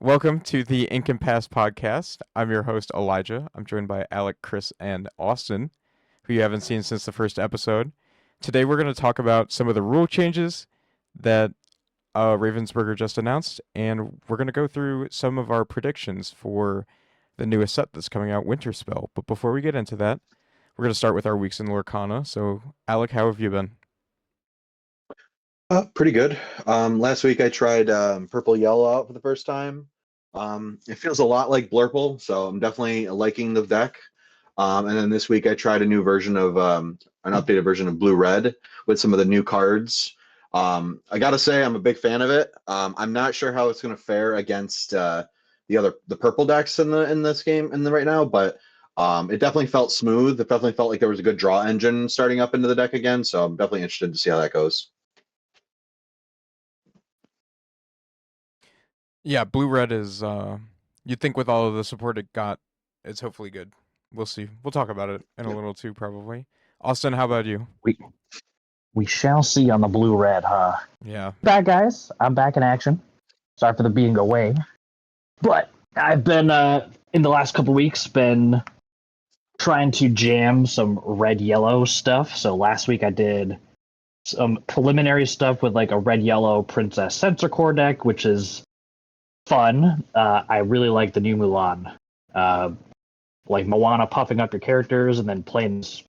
Welcome to the Ink and Pass podcast. I'm your host, Elijah. I'm joined by Alec, Chris, and Austin, who you haven't seen since the first episode. Today, we're going to talk about some of the rule changes that Ravensburger just announced, and we're going to go through some of our predictions for the newest set that's coming out, Winterspell. But before we get into that, we're going to start with our weeks in Lorcana. So, Alec, how have you been? Pretty good. Last week I tried Purple Yellow out for the first time. It feels a lot like Blurple, so I'm definitely liking the deck. And then this week I tried a new version of an updated version of Blue Red with some of the new cards. I gotta say I'm a big fan of it. I'm not sure how it's gonna fare against the purple decks in this game right now, but it definitely felt smooth. It definitely felt like there was a good draw engine starting up into the deck again. So I'm definitely interested to see how that goes. Yeah, Blue Red is, you'd think with all of the support it got, it's hopefully good. We'll see. We'll talk about it in a little too, probably. Austin, how about you? We shall see on the blue red, huh? Yeah. Back, guys. I'm back in action. Sorry for the being away, but I've been in the last couple weeks been trying to jam some red yellow stuff. So last week I did some preliminary stuff with like a red yellow Princess Sensor Core deck, which is fun. I really like the new Mulan. Like Moana puffing up your characters and then playing this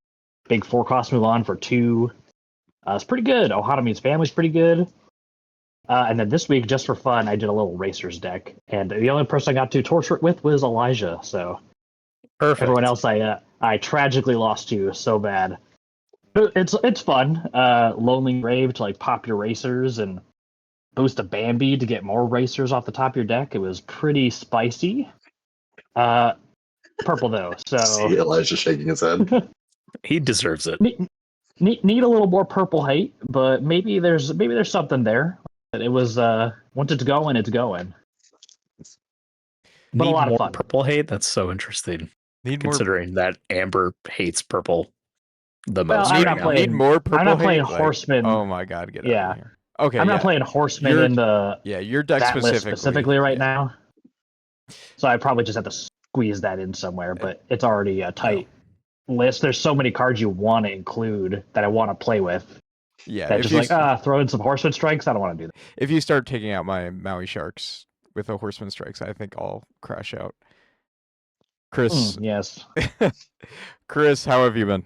big 4-cost Mulan for 2. It's pretty good. Ohana Meets Family's pretty good. And then this week, just for fun, I did a little Racers deck. And the only person I got to torture it with was Elijah. So Perfect. Everyone else I tragically lost to so bad. It's fun. Lonely Grave to like pop your Racers and boost a Bambi to get more Racers off the top of your deck. It was pretty spicy. Purple though, so See Elijah shaking his head. He deserves it. Need a little more purple hate, but maybe there's something there. It was once it's going, it's going. But Need a lot more of fun. purple hate? That's so interesting. Need more. Considering that Amber hates purple the Well, most. I'm right not now. playing- Need more purple I'm not hate? playing Like, Horseman. oh my god, get out Yeah. of here. Okay, I'm yeah. not playing Horseman Your- in the Yeah, your deck that list specifically. specifically right yeah. now. So I probably just have to squeeze that in somewhere, but it's already a tight list. There's so many cards you want to include that I want to play with. Yeah, That if just you, throw in some Horseman strikes. I don't want to do that. if you start taking out my Maui Sharks with the Horseman Strikes, I think I'll crash out. Chris, Yes. Chris, how have you been?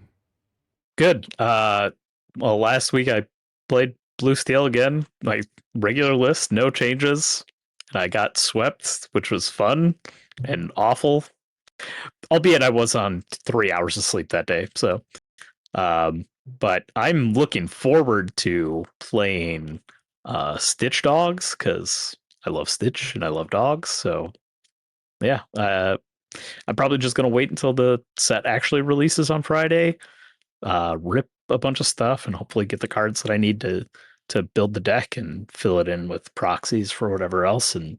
Good. Well, last week I played Blue Steel again, my regular list, no changes. And I got swept, which was fun and awful. Albeit I was on 3 hours of sleep that day. So, but I'm looking forward to playing Stitch Dogs because I love Stitch and I love dogs. So, yeah, I'm probably just gonna wait until the set actually releases on Friday. Rip a bunch of stuff and hopefully get the cards that I need to build the deck and fill it in with proxies for whatever else. And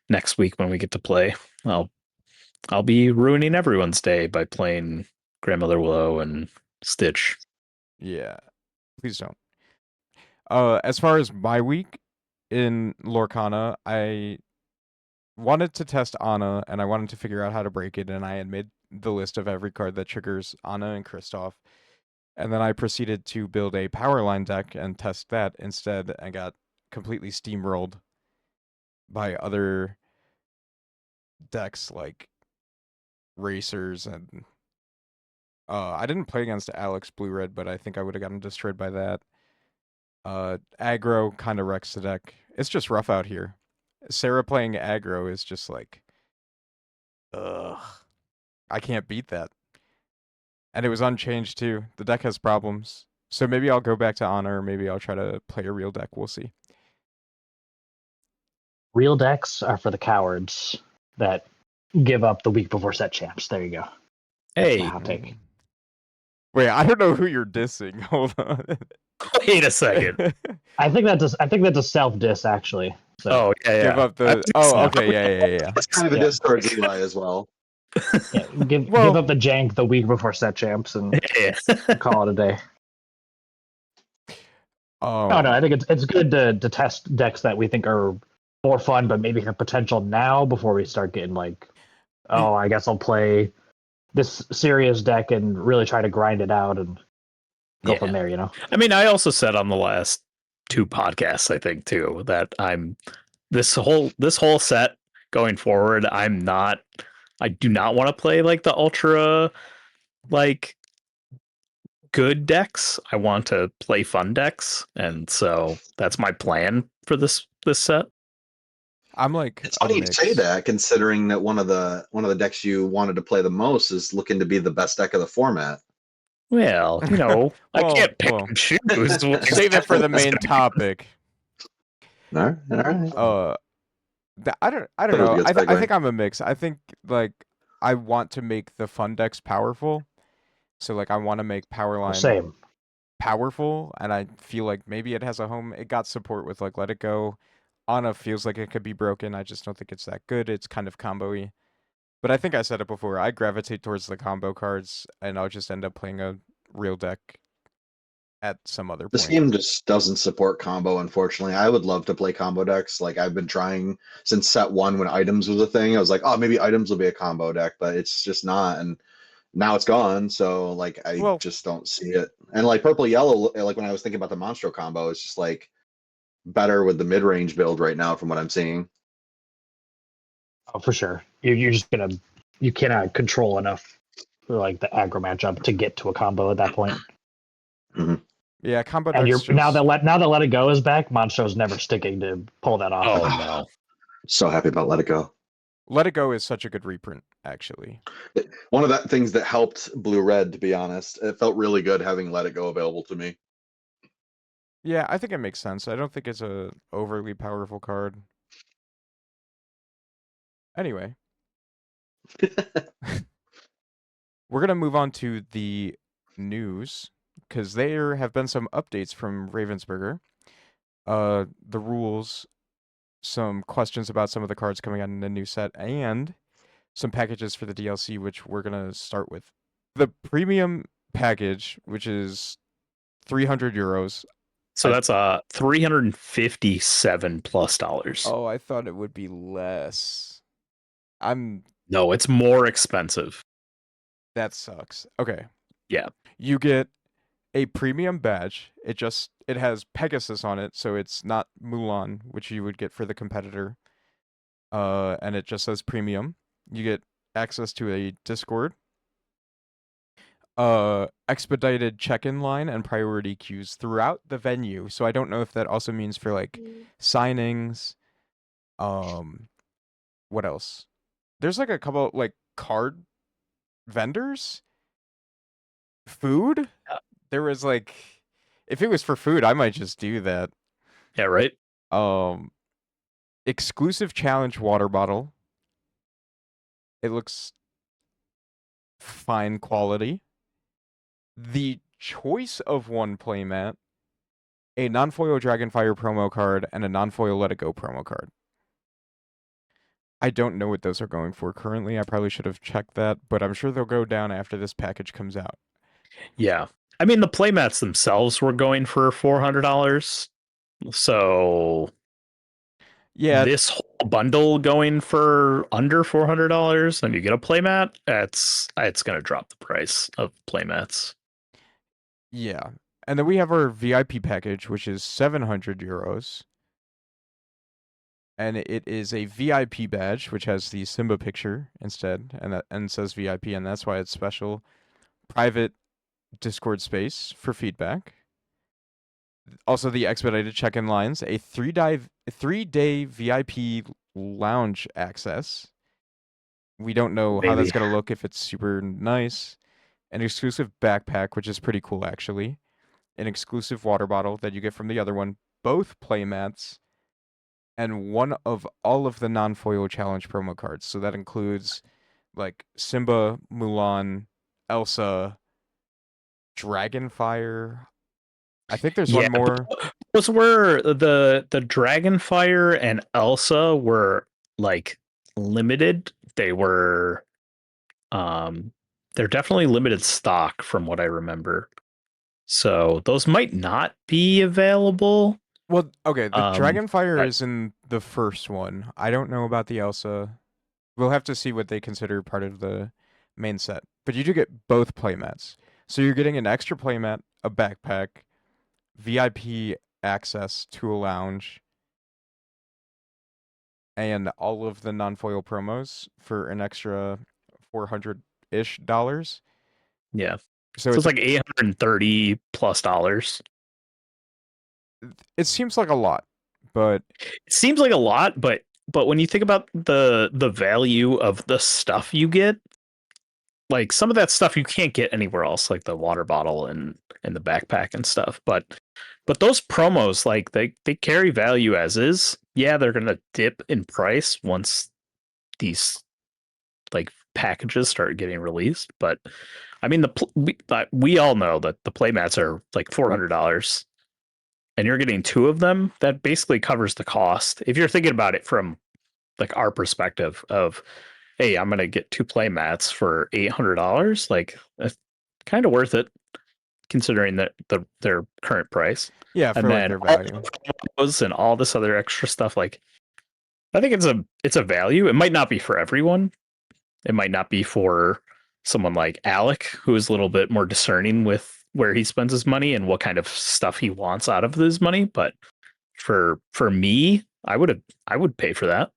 next week when we get to play, I'll be ruining everyone's day by playing Grandmother Willow and Stitch. Yeah, please don't. As far as my week in Lorcana, I wanted to test Anna, and I wanted to figure out how to break it, and I had made the list of every card that triggers Anna and Kristoff. And then I proceeded to build a power line deck and test that. Instead, I got completely steamrolled by other decks like Racers and I didn't play against Alex Blue Red, but I think I would have gotten destroyed by that. Aggro kind of wrecks the deck. It's just rough out here. Sarah playing aggro is just like, ugh. I can't beat that. And it was unchanged too. The deck has problems. So maybe I'll go back to Honor, or maybe I'll try to play a real deck. We'll see. Real decks are for the cowards that give up the week before set champs. There you go. That's Hey, my hot take. Wait, I don't know who you're dissing. Hold on. wait a second. I think that's a self diss actually. So Oh, yeah. Give up the. Oh, okay. Yeah. It's kind of a Yeah. diss towards Eli as well. yeah, give Well- up the jank the week before set champs and Yeah. call it a day. Oh No, I think it's good to test decks that we think are more fun, but maybe have potential now before we start getting like, oh, I guess I'll play this serious deck and really try to grind it out and go from there, you know? I mean, I also said on the last 2 podcasts, I think too, that I'm this whole set going forward, I do not want to play like the ultra like good decks. I want to play fun decks, and so that's my plan for this set. I'm like It's a funny you say mix. that, considering that one of the decks you wanted to play the most is looking to be the best deck of the format. Well, you know, I can't pick and choose. what Save it for the exactly is main gonna be- topic. All right, all right. I don't Thought it was a know. good I segue. think I'm a mix. I think like I want to make the fun decks powerful. So like I want to make Powerline Same. powerful, and I feel like maybe it has a home. It got support with like Let It Go. Ana feels like it could be broken. I just don't think it's that good. It's kind of combo-y. But I think I said it before. I gravitate towards the combo cards, and I'll just end up playing a real deck at some other This point. game just doesn't support combo, unfortunately. I would love to play combo decks. Like I've been trying since set one when items was a thing. I was like, oh, maybe items will be a combo deck, but it's just not. And now it's gone. So like I Well, just don't see it. And like purple yellow, like when I was thinking about the Monstro combo, it's just like better with the mid range build right now from what I'm seeing. Oh, for sure. You're just gonna you cannot control enough for like the aggro matchup to get to a combo at that point. yeah, combo And decks you're now just that Let It Go is back, Monstro's never sticking to pull that off. Oh no. So happy about Let It Go. Let It Go is such a good reprint, actually. One of the things that helped Blue Red, to be honest. It felt really good having Let It Go available to me. Yeah, I think it makes sense. I don't think it's a overly powerful card. Anyway, we're gonna move on to the news because there have been some updates from Ravensburger. The rules, some questions about some of the cards coming out in the new set, and some packages for the DLC, which we're gonna start with. The premium package, which is 300 euros. So that's $357 plus dollars. Oh, I thought it would be less. No, it's more expensive. That sucks. Okay. Yeah. You get a premium badge. It has Pegasus on it, so it's not Mulan, which you would get for the competitor. And it just says premium. You get access to a Discord, expedited check-in line and priority queues throughout the venue. So I don't know if that also means for like signings. What else? There's like a couple like card vendors, food. There was like, if it was for food, I might just do that. Yeah, right? Exclusive challenge water bottle. It looks fine quality. The choice of one playmat, a non-foil Dragonfire promo card, and a non-foil Let It Go promo card. I don't know what those are going for currently. I probably should have checked that, but I'm sure they'll go down after this package comes out. Yeah. I mean, the playmats themselves were going for $400. So Yeah, this whole bundle going for under $400 and you get a playmat, it's going to drop the price of playmats. yeah. And then we have our VIP package, which is 700 euros. And it is a VIP badge, which has the Simba picture instead, and says VIP, and that's why it's special. Private Discord space for feedback. Also, the expedited check-in lines, a 3-day VIP lounge access. We don't know how that's Maybe. gonna look, if it's super nice. An exclusive backpack, which is pretty cool actually. An exclusive water bottle that you get from the other one. Both playmats. And one of all of the non-foil challenge promo cards. So that includes like Simba, Mulan, Elsa, Dragonfire. I think there's one more. Those were the Dragonfire and Elsa were like limited. They were they're definitely limited stock from what I remember. So those might not be available Well, okay, the Dragonfire but- is in the first one. I don't know about the Elsa. We'll have to see what they consider part of the main set. But you do get both playmats. So you're getting an extra playmat, a backpack, VIP access to a lounge, and all of the non-foil promos for an extra $400-ish. Yeah. So So it's it's like $830 plus. it seems like a lot, but It seems like a lot, but when you think about the value of the stuff you get, like some of that stuff you can't get anywhere else, like the water bottle and the backpack and stuff. But those promos, like they carry value as is. Yeah, they're gonna dip in price once these like packages start getting released. But I mean, we all know that the playmats are like $400, and you're getting two of them. That basically covers the cost. If you're thinking about it from like our perspective of, hey, I'm gonna get two play mats for $800. Like that's kind of worth it considering that their current price. yeah, And for like then their all value. those and all this other extra stuff, like I think it's a value. It might not be for everyone. It might not be for someone like Alec, who is a little bit more discerning with where he spends his money and what kind of stuff he wants out of his money. But for me, I would pay for that.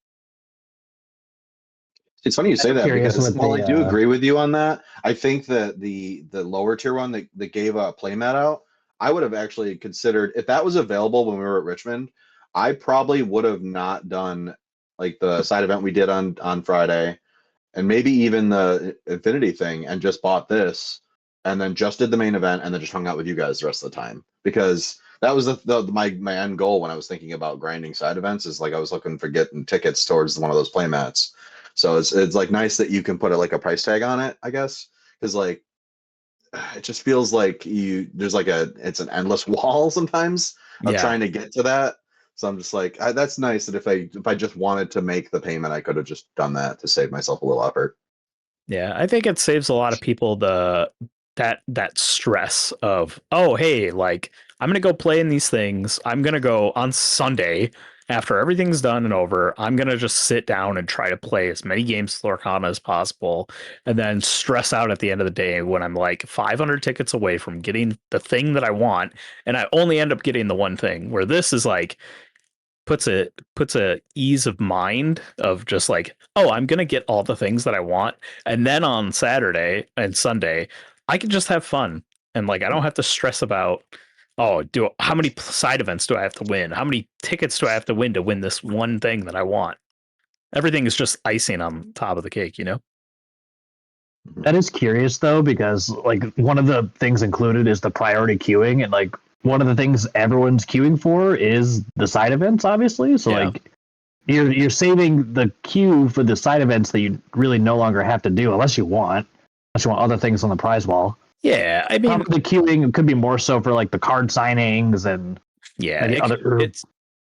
It's funny you say I'm that curious because what while they, I do agree with you on that, I think that the lower tier one that gave a playmat out, I would have actually considered if that was available when we were at Richmond, I probably would have not done like the side event we did on Friday, and maybe even the Infinity thing, and just bought this, and then just did the main event, and then just hung out with you guys the rest of the time because that was my end goal when I was thinking about grinding side events is like I was looking for getting tickets towards one of those playmats. So it's like nice that you can put like a price tag on it, I guess, because like it just feels like there's like it's an endless wall sometimes of Yeah. trying to get to that. So I'm just like that's nice that if I just wanted to make the payment, I could have just done that to save myself a little effort. Yeah, I think it saves a lot of people that stress of, oh hey, like I'm gonna go play in these things. I'm gonna go on Sunday after everything's done and over. I'm gonna just sit down and try to play as many games with Lorcana as possible, and then stress out at the end of the day when I'm like 500 tickets away from getting the thing that I want, and I only end up getting the one thing. Where this is like puts a ease of mind of just like, oh, I'm gonna get all the things that I want, and then on Saturday and Sunday I can just have fun, and like I don't have to stress about, oh, do how many side events do I have to win, how many tickets do I have to win this one thing that I want. Everything is just icing on top of the cake, you know. That is curious though, because like one of the things included is the priority queuing, and like one of the things everyone's queuing for is the side events, obviously. So Yeah. like you're saving the queue for the side events that you really no longer have to do unless you want other things on the prize wall. Yeah, I mean, Probably the queuing could be more so for like the card signings and yeah, maybe other it's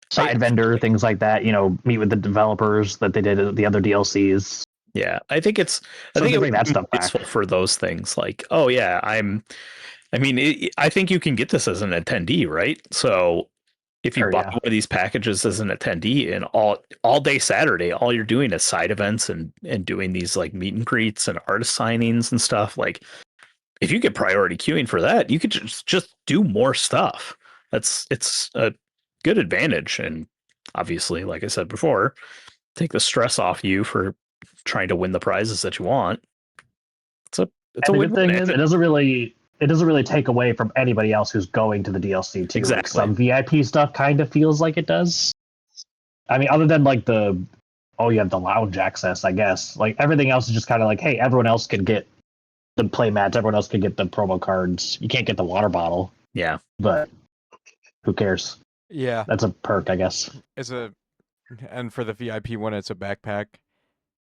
side I, vendor things like that. You know, meet with the developers that they did the other DLCs. yeah, I think So it they would bring that be stuff back. useful for those things. Like, oh yeah, I mean, I think you can get this as an attendee, right? So if you Sure, buy yeah. one of these packages as an attendee, and all day Saturday, all you're doing is side events and doing these like meet and greets and artist signings and stuff. Like, if you get priority queuing for that, you could just do more stuff. It's a good advantage, and obviously, like I said before, take the stress off you for trying to win the prizes that you want. It's a And the good win-win. thing is, it doesn't really take away from anybody else who's going to the DLC too. Like Exactly. some VIP stuff kind of feels like it does. I mean, other than like you have the lounge access, I guess. Like everything else is just kind of like, hey, everyone else can get the play mats, everyone else can get the promo cards. You can't get the water bottle, Yeah. but who cares? Yeah, That's a perk, I guess. and for the VIP one, it's a backpack,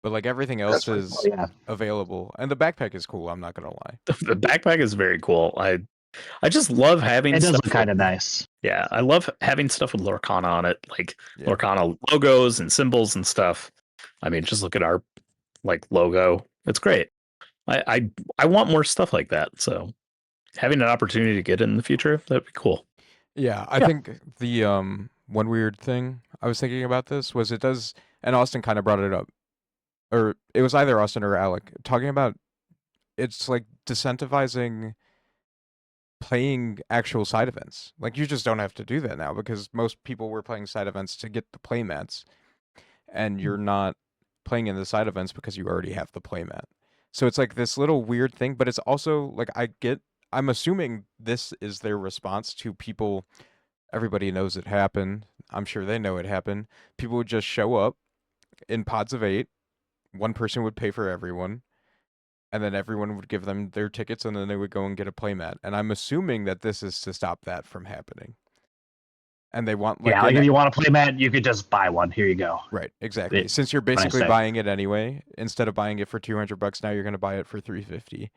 but like everything else That's right. is Yeah. available, and the backpack is cool. I'm not gonna lie. The backpack is very cool. I just love having It does stuff look kind of nice. yeah, I love having stuff with Lorcana on it, like Yeah. Lorcana logos and symbols and stuff. I mean, just look at our like logo. It's great. I want more stuff like that. So having an opportunity to get it in the future, that'd be cool. Yeah, I Yeah. think one weird thing I was thinking about this was it does, and Austin kind of brought it up, or it was either Austin or Alec talking about it's like decentivizing playing actual side events. Like you just don't have to do that now because most people were playing side events to get the playmats, and you're not playing in the side events because you already have the playmat. So it's like this little weird thing, but it's also like I'm assuming this is their response to people. Everybody knows it happened. I'm sure they know it happened. People would just show up in pods of 8. One person would pay for everyone, and then everyone would give them their tickets, and then they would go and get a playmat. And I'm assuming that this is to stop that from happening. And they want like Yeah, like if you want to play mat, you could just buy one. Here you go. right, exactly. It- Since you're what I basically say. buying it anyway, instead of buying it for $200, now you're going to buy it for $350.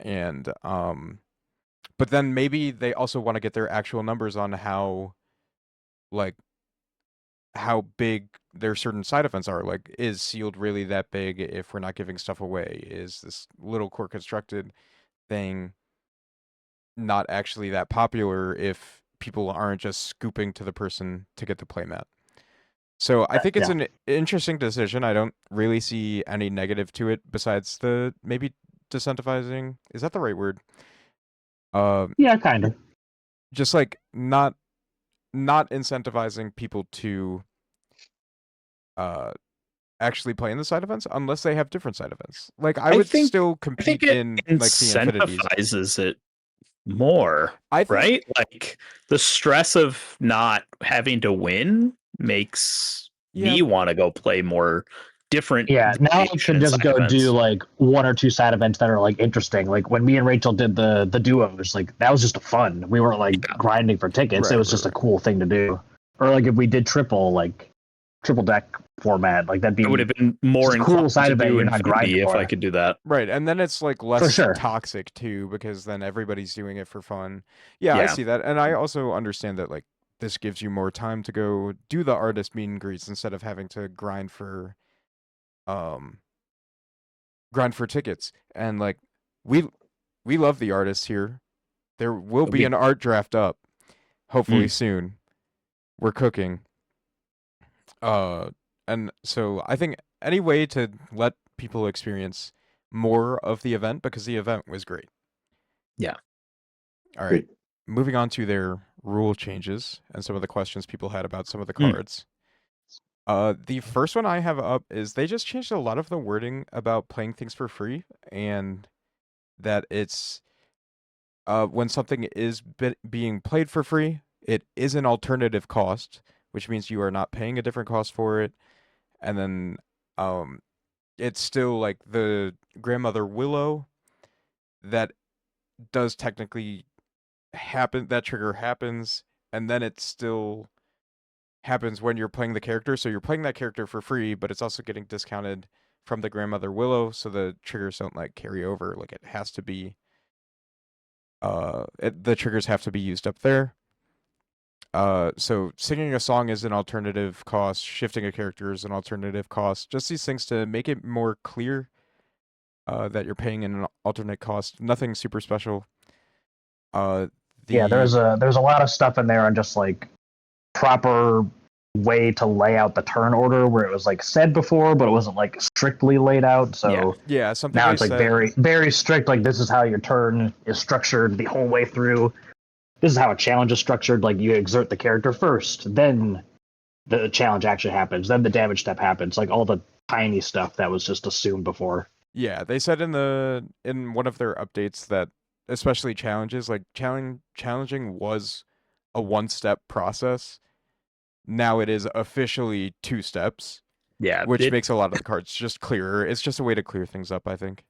And but then maybe they also want to get their actual numbers on how like how big their certain side events are. Like, is sealed really that big if we're not giving stuff away? Is this little core constructed thing not actually that popular if people aren't just scooping to the person to get the playmat? So I think it's Yeah. an interesting decision. I don't really see any negative to it besides the maybe decentivizing. Is that the right word? Yeah, kind of. Just like not incentivizing people to actually play in the side events unless they have different side events. Like I would still I think compete it in like the infinities. incentivizes it more, I think right? Like the stress of not having to win makes yeah, me want to go play more different Yeah, now I variation can in just side go do events. like 1 or 2 side events that are like interesting. Like when me and Rachel did the duos, like that was just fun. We weren't like Yeah. grinding for tickets. It was just a cool thing to do. Or like if we did triple deck format, like that'd be I would have been more just a cool inclined side to event do you're not grinding Infinity if I for. could do that. right, and then it's like For less sure. toxic too because then everybody's doing it for fun. Yeah, I Yeah. see that, and I also understand that like this gives you more time to go do the artist meet and greets instead of having to um grind for tickets. And like we love the artists here. There will be an art draft up hopefully soon. We're cooking. And so I think any way to let people experience more of the event because the event was great. Yeah. All right. Great. Moving on to their rule changes and some of the questions people had about some of the cards. The first one I have up is they just changed a lot of the wording about playing things for free and that it's when something is being played for free, it is an alternative cost, which means you are not paying a different cost for it. And then it's still like the grandmother willow that does technically happen, that trigger happens, and then it still happens when you're playing the character. So you're playing that character for free, but it's also getting discounted from the grandmother willow, so the triggers don't like carry over. Like it has to be the triggers have to be used up there. So singing a song is an alternative cost, shifting a character is an alternative cost. Just these things to make it more clear that you're paying an alternate cost. Nothing super special. Yeah, there's a lot of stuff in there on just like proper way to lay out the turn order where it was like said before, but it wasn't like strictly laid out. So yeah, something now I it's like said, very strict. Like this is how your turn is structured the whole way through. This is how a challenge is structured. Like you exert the character first, then the challenge actually happens, then the damage step happens. Like all the tiny stuff that was just assumed before. Yeah, they said in one of their updates that especially challenges, like challenging was a one-step process. Now it is officially 2 steps. Yeah. Which makes a lot of the cards just clearer. It's just a way to clear things up, I think.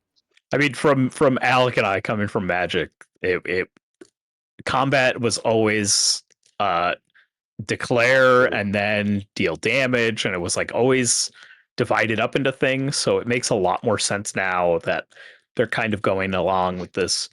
I mean, from Alec and I coming from Magic, it combat was always declare and then deal damage, and it was like always divided up into things. So it makes a lot more sense now that they're kind of going along with this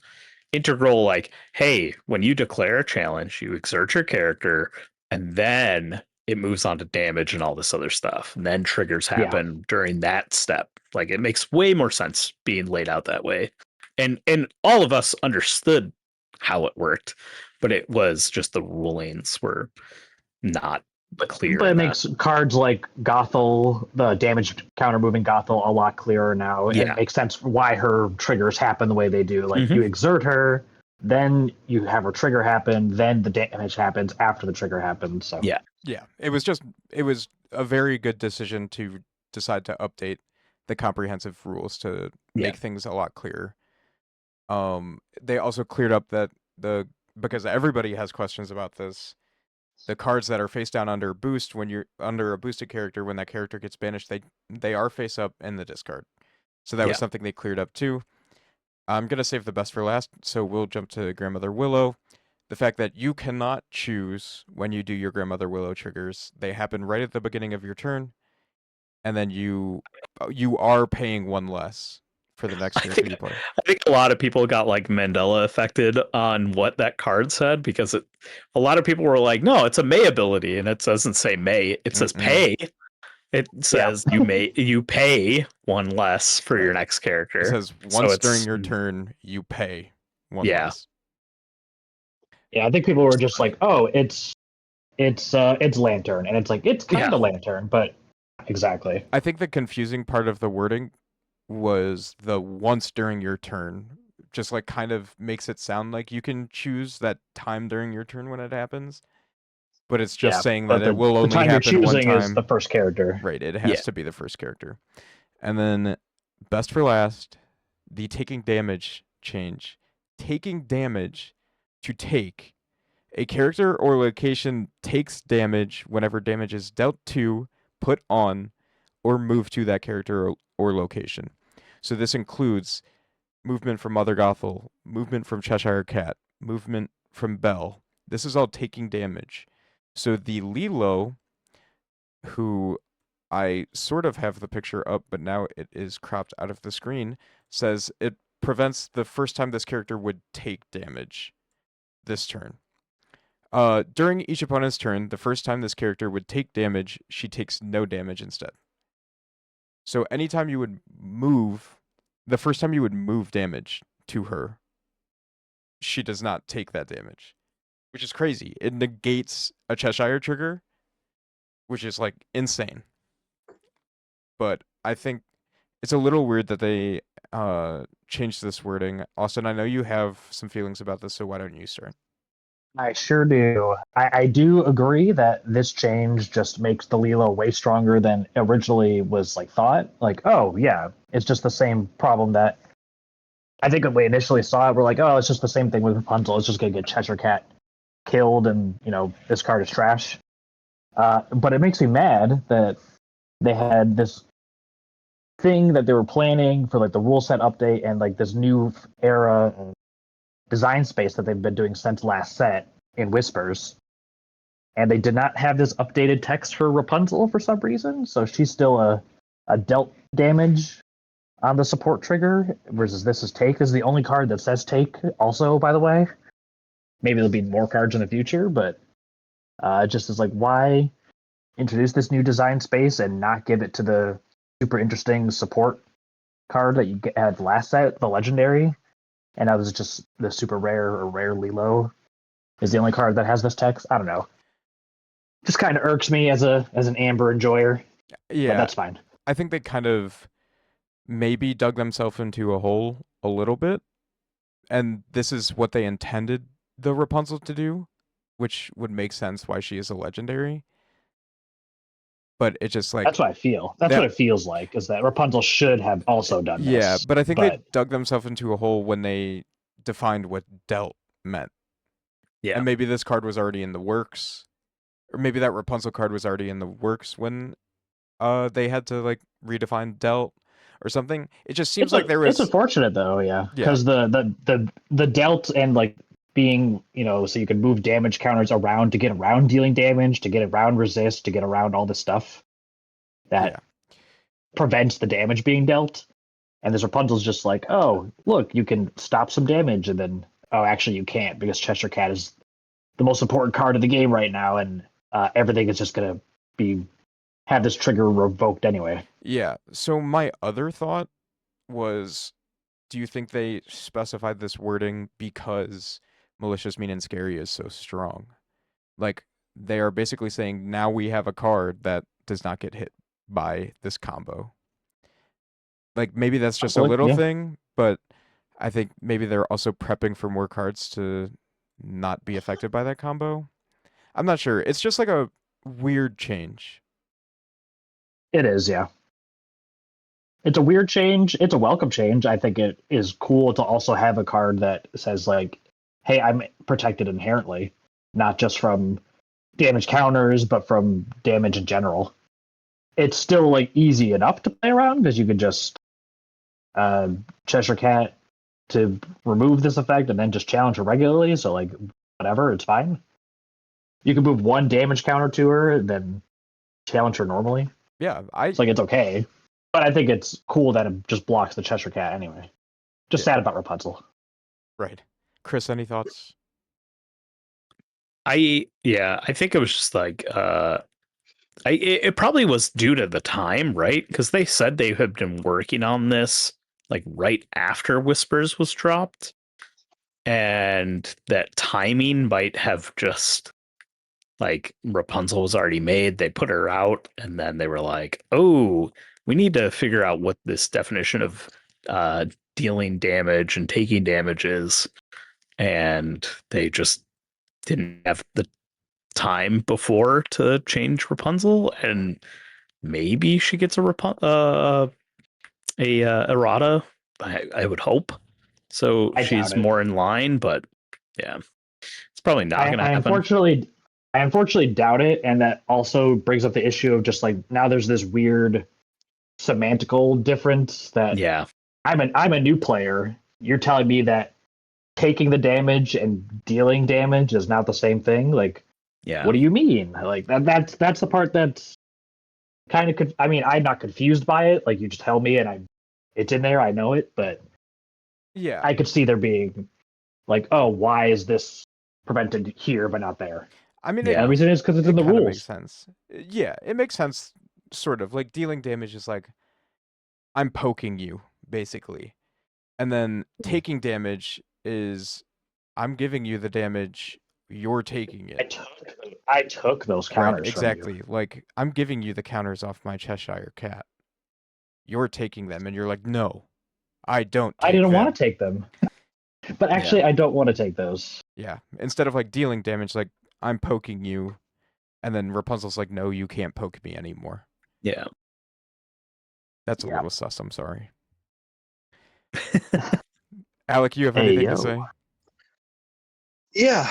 integral, like, hey, when you declare a challenge, you exert your character, and then it moves on to damage and all this other stuff. And then triggers happen during that step. Like it makes way more sense being laid out that way. And all of us understood how it worked, but it was just the rulings were not clear. But it in that. makes cards like Gothel, the damage counter moving Gothel, a lot clearer now. And Yeah. it makes sense why her triggers happen the way they do. Like you exert her, then you have her trigger happen, then the damage happens after the trigger happens. So Yeah. Yeah, it was a very good decision to decide to update the comprehensive rules to make things a lot clearer. They also cleared up that because everybody has questions about this, the cards that are face down under boost when you're under a boosted character, when that character gets banished, they are face up in the discard. So that was something they cleared up too. I'm gonna save the best for last, so we'll jump to Grandmother Willow. The fact that you cannot choose when you do your Grandmother Willow triggers. They happen right at the beginning of your turn, and then you are paying one less for the next character you play. I think a lot of people got like Mandela affected on what that card said because a lot of people were like, no, it's a May ability, and it doesn't say May, it says pay. It says you pay one less for your next character. It says once during your turn you pay one less. Yeah, I think people were just like, oh, it's Lantern, and it's like it's kind of Lantern, but exactly. I think the confusing part of the wording was the once during your turn. Just like kind of makes it sound like you can choose that time during your turn when it happens. But it's just saying that it will only happen one time. The time you're choosing is the first character. Right, it has to be the first character. And then, best for last, the taking damage change. Taking damage to take. A character or location takes damage whenever damage is dealt to, put on, or moved to that character or location. So this includes movement from Mother Gothel, movement from Cheshire Cat, movement from Belle. This is all taking damage. So the Lilo, who I sort of have the picture up, but now it is cropped out of the screen, says it prevents the first time this character would take damage this turn. During each opponent's turn, the first time this character would take damage, she takes no damage instead. So anytime you would move, the first time you would move damage to her, she does not take that damage, which is crazy. It negates a Cheshire trigger, which is like insane. But I think it's a little weird that they changed this wording. Austin, I know you have some feelings about this, so why don't you start? I sure do. I do agree that this change just makes the Lilo way stronger than originally was like thought. Like, oh yeah, it's just the same problem that I think when we initially saw it, we're like, oh, it's just the same thing with Rapunzel. It's just gonna get Cheshire Cat killed, and this card is trash. But it makes me mad that they had this thing that they were planning for like the rule set update and like this new era design space that they've been doing since last set in Whispers. And they did not have this updated text for Rapunzel for some reason. So she's still a dealt damage on the support trigger, versus this is take. This is the only card that says take also, by the way. Maybe there'll be more cards in the future, but it just is like, why introduce this new design space and not give it to the super interesting support card that you had last set, the legendary? And that was just the super rare or rare Lilo is the only card that has this text. I don't know. Just kind of irks me as an Amber enjoyer. Yeah, but that's fine. I think they kind of maybe dug themselves into a hole a little bit, and this is what they intended the Rapunzel to do, which would make sense why she is a legendary. But it just like that's what I feel. That's what it feels like, is that Rapunzel should have also done this. Yeah, but I think they dug themselves into a hole when they defined what dealt meant. Yeah. And maybe this card was already in the works, or maybe that Rapunzel card was already in the works when they had to like redefine dealt or something. It just seems like there was. It's unfortunate though, yeah, because the dealt and like being, so you can move damage counters around to get around dealing damage, to get around resist, to get around all this stuff that prevents the damage being dealt. And this Rapunzel's just like, oh, look, you can stop some damage, and then, oh, actually you can't, because Cheshire Cat is the most important card of the game right now, and everything is just gonna have this trigger revoked anyway. Yeah. So my other thought was, do you think they specified this wording because Malicious, Mean, and Scary is so strong? Like, they are basically saying now we have a card that does not get hit by this combo. Like maybe that's just a little Yeah. thing, but I think maybe they're also prepping for more cards to not be affected by that combo. I'm not sure. It's just like a weird change. It is, yeah. It's a weird change. It's a welcome change. I think it is cool to also have a card that says like, "Hey, I'm protected inherently, not just from damage counters, but from damage in general." It's still like easy enough to play around because you could just Cheshire Cat to remove this effect and then just challenge her regularly. So like whatever, it's fine. You can move one damage counter to her and then challenge her normally. Yeah, It's like it's okay. But I think it's cool that it just blocks the Cheshire Cat anyway. Just sad about Rapunzel. right. Chris, any thoughts? I think it was just like it probably was due to the time, right? Because they said they had been working on this like right after Whispers was dropped, and that timing might have just like Rapunzel was already made. They put her out, and then they were like, "Oh, we need to figure out what this definition of dealing damage and taking damage is," and they just didn't have the time before to change Rapunzel, and maybe she gets errata. I would hope so. I doubt She's it. more in line, but yeah, it's probably not going to I happen. unfortunately doubt it, and that also brings up the issue of just like now there's this weird semantical difference that Yeah, I'm a new player. You're telling me that taking the damage and dealing damage is not the same thing. Like, yeah, what do you mean? Like that's the part that's kind of. I mean, I'm not confused by it. Like you just tell me, and it's in there. I know it, but Yeah. I could see there being like, oh, why is this prevented here but not there? I mean, And the yeah, reason is because it's it in the kind of makes rules. sense. Yeah, it makes sense, sort of. Like, dealing damage is like, I'm poking you, basically. And then taking damage is, I'm giving you the damage, you're taking I it. took I took those Right, counters from you. exactly. Like, I'm giving you the counters off my Cheshire Cat. You're taking them, and you're like, no, I don't I take didn't want them. to take them, but yeah, actually, I don't want to take those. Yeah, instead of like dealing damage, like, I'm poking you, and then Rapunzel's like, no, you can't poke me anymore. yeah. That's a Yeah. little sus, I'm sorry. Alec, you have Hey anything to yo. say? Yeah,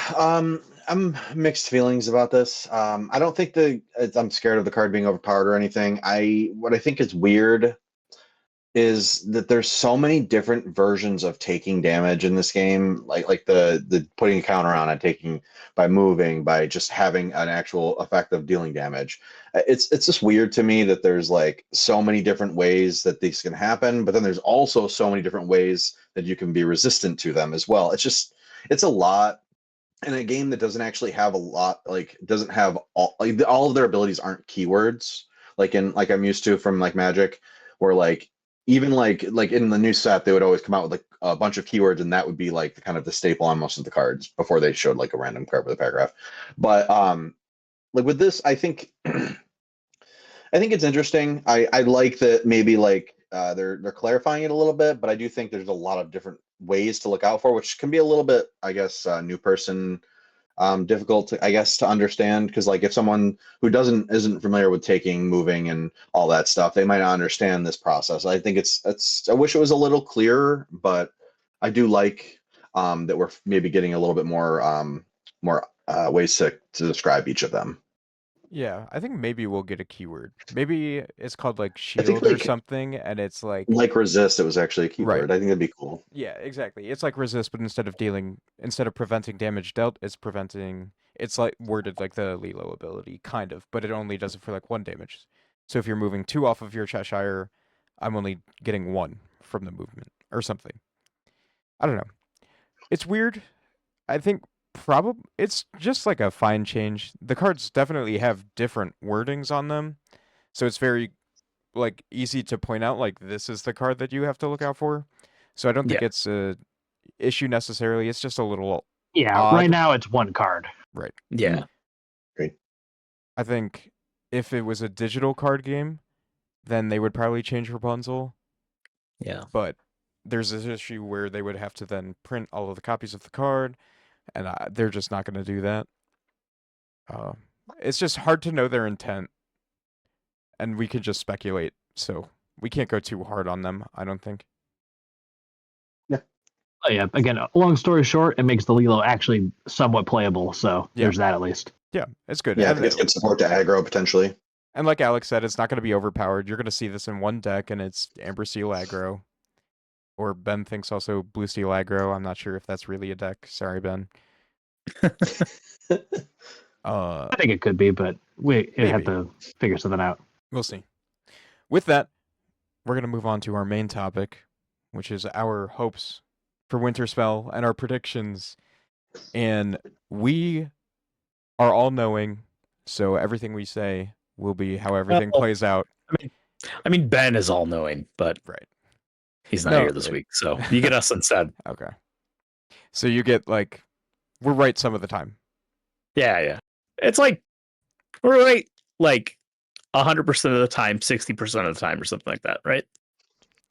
I'm mixed feelings about this. I don't think I'm scared of the card being overpowered or anything. What I think is weird is that there's so many different versions of taking damage in this game, like the putting a counter on it, taking by moving, by just having an actual effect of dealing damage. It's just weird to me that there's like so many different ways that these can happen, but then there's also so many different ways that you can be resistant to them as well. It's a lot in a game that doesn't actually have a lot, like doesn't have all of their abilities aren't keywords like I'm used to from like Magic, where like even like in the new set they would always come out with like a bunch of keywords, and that would be like the kind of the staple on most of the cards before they showed like a random card with a paragraph. But like with this, I think it's interesting. I like that maybe like they're clarifying it a little bit, but I do think there's a lot of different ways to look out for, which can be a little bit, I guess, new person difficult to, I guess, to understand, because like if someone who isn't familiar with taking, moving, and all that stuff, they might not understand this process. I think it's I wish it was a little clearer, but I do like that we're maybe getting a little bit more ways to describe each of them. Yeah, I think maybe we'll get a keyword. Maybe it's called like I think shield or something, and it's like resist, it was actually a right. keyword. I think that'd be cool. Yeah, exactly. It's like resist, but instead of preventing damage dealt, it's like worded like the Lilo ability, kind of, but it only does it for like one damage. So if you're moving two off of your Cheshire, I'm only getting one from the movement or something. I don't know. It's weird. I think probably it's just like a fine change. The cards definitely have different wordings on them, so it's very like easy to point out like this is the card that you have to look out for. So I don't think Yeah. it's a issue necessarily. It's just a little Yeah, right odd. now it's one card. Right. Yeah. Great. I think if it was a digital card game, then they would probably change Rapunzel. Yeah. But there's this issue where they would have to then print all of the copies of the card, and they're just not going to do that. It's just hard to know their intent, and we can just speculate. So we can't go too hard on them, I don't think. Oh, yeah. Again, long story short, it makes the Lilo actually somewhat playable. So Yeah. there's that at least. Yeah, it's good. Yeah, I And, think it's good support to aggro potentially. and like Alex said, it's not going to be overpowered. You're going to see this in one deck, and it's Amber Seal aggro. Or Ben thinks also Blue Steel aggro. I'm not sure if that's really a deck. Sorry, Ben. I think it could be, but we have to figure something out. We'll see. With that, we're going to move on to our main topic, which is our hopes for Winterspell and our predictions. And we are all knowing, so everything we say will be how everything plays out. I mean, Ben is all knowing, but Right. he's not here this week, so you get us instead. Okay. So you get like, we're right some of the time. Yeah. It's like we're right like 100% of the time, 60% of the time, or something like that, right?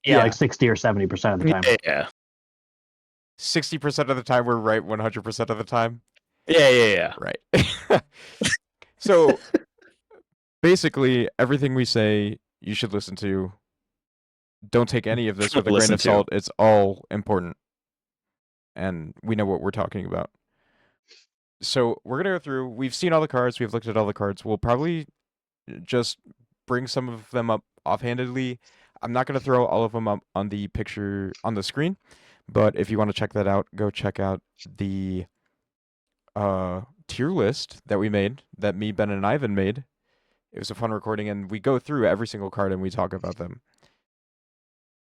Yeah, like 60 or 70% of the time. Yeah. 60% of the time we're right 100% of the time. Yeah. Right. So basically everything we say you should listen to. Don't take any of this with a grain of salt. It's all important. And we know what we're talking about. So we're going to go through. We've seen all the cards. We've looked at all the cards. We'll probably just bring some of them up offhandedly. I'm not going to throw all of them up on the picture on the screen. But if you want to check that out, go check out the tier list that we made, that me, Ben, and Ivan made. It was a fun recording, and we go through every single card and we talk about them.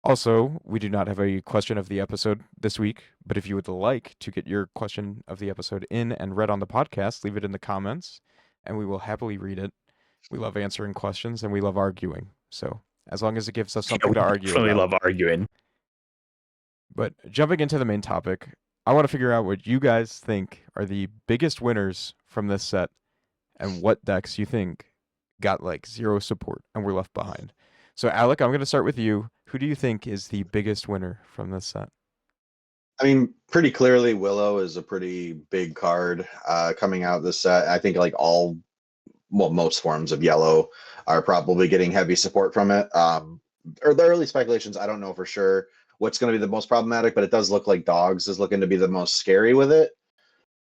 Also, we do not have a question of the episode this week, but if you would like to get your question of the episode in and read on the podcast, leave it in the comments, and we will happily read it. We love answering questions, and we love arguing. So, as long as it gives us something to argue about. We love arguing. But jumping into the main topic, I want to figure out what you guys think are the biggest winners from this set, and what decks you think got like zero support and were left behind. So, Alec, I'm going to start with you. Who do you think is the biggest winner from this set? I mean, pretty clearly, Willow is a pretty big card coming out this set. I think like most forms of yellow are probably getting heavy support from it. Or the early speculations, I don't know for sure what's going to be the most problematic, but it does look like Dogs is looking to be the most scary with it.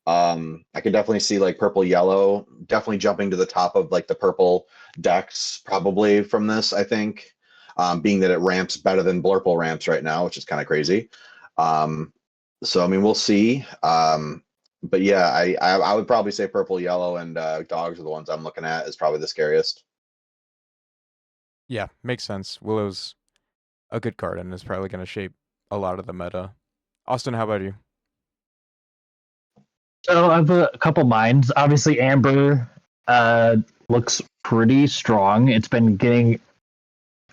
I can definitely see like purple yellow definitely jumping to the top of like the purple decks probably from this, I think. Being that it ramps better than Blurple ramps right now, which is kind of crazy. So I mean, we'll see. But yeah, I would probably say purple, yellow, and Dogs are the ones I'm looking at is probably the scariest. Yeah, makes sense. Willow's a good card and is probably going to shape a lot of the meta. Austin, how about you? So I have a couple minds. Obviously, Amber looks pretty strong. It's been getting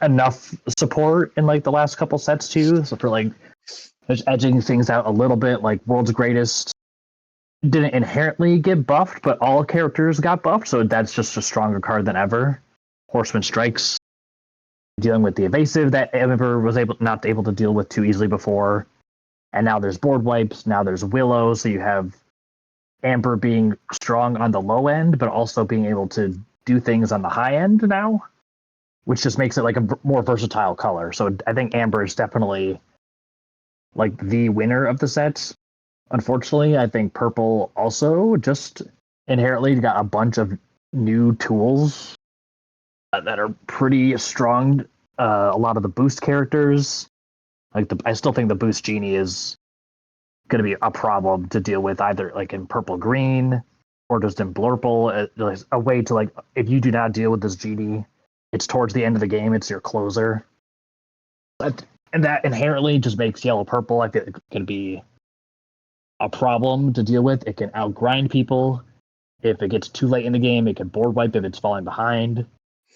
enough support in like the last couple sets too. So for like just edging things out a little bit, like World's Greatest didn't inherently get buffed, but all characters got buffed, so that's just a stronger card than ever. Horseman Strikes, dealing with the evasive that Amber was not able to deal with too easily before. And now there's board wipes, now there's Willow, so you have Amber being strong on the low end, but also being able to do things on the high end now, which just makes it like a more versatile color. So I think Amber is definitely like the winner of the set. Unfortunately, I think Purple also just inherently got a bunch of new tools that are pretty strong. A lot of the boost characters, I still think the boost genie is going to be a problem to deal with, either like in purple green or just in Blurple. There's a way to, like, if you do not deal with this genie, it's towards the end of the game, it's your closer. And that inherently just makes yellow purple, I feel it can be a problem to deal with. It can outgrind people. If it gets too late in the game, it can board wipe if it's falling behind.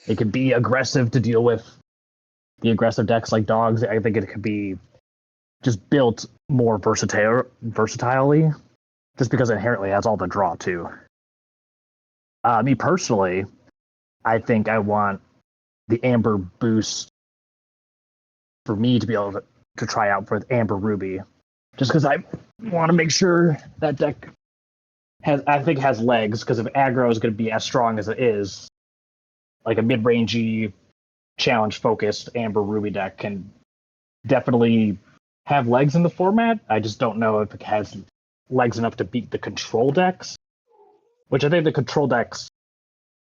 It can be aggressive to deal with the aggressive decks like Dogs. I think it could be just built more versatilely, just because it inherently has all the draw too. Me personally, I think I want the Amber boost for me to be able to try out for Amber Ruby, just because I want to make sure that deck has legs. Because if aggro is going to be as strong as it is, like a mid-rangey, challenge-focused Amber Ruby deck can definitely have legs in the format. I just don't know if it has legs enough to beat the control decks, which I think the control decks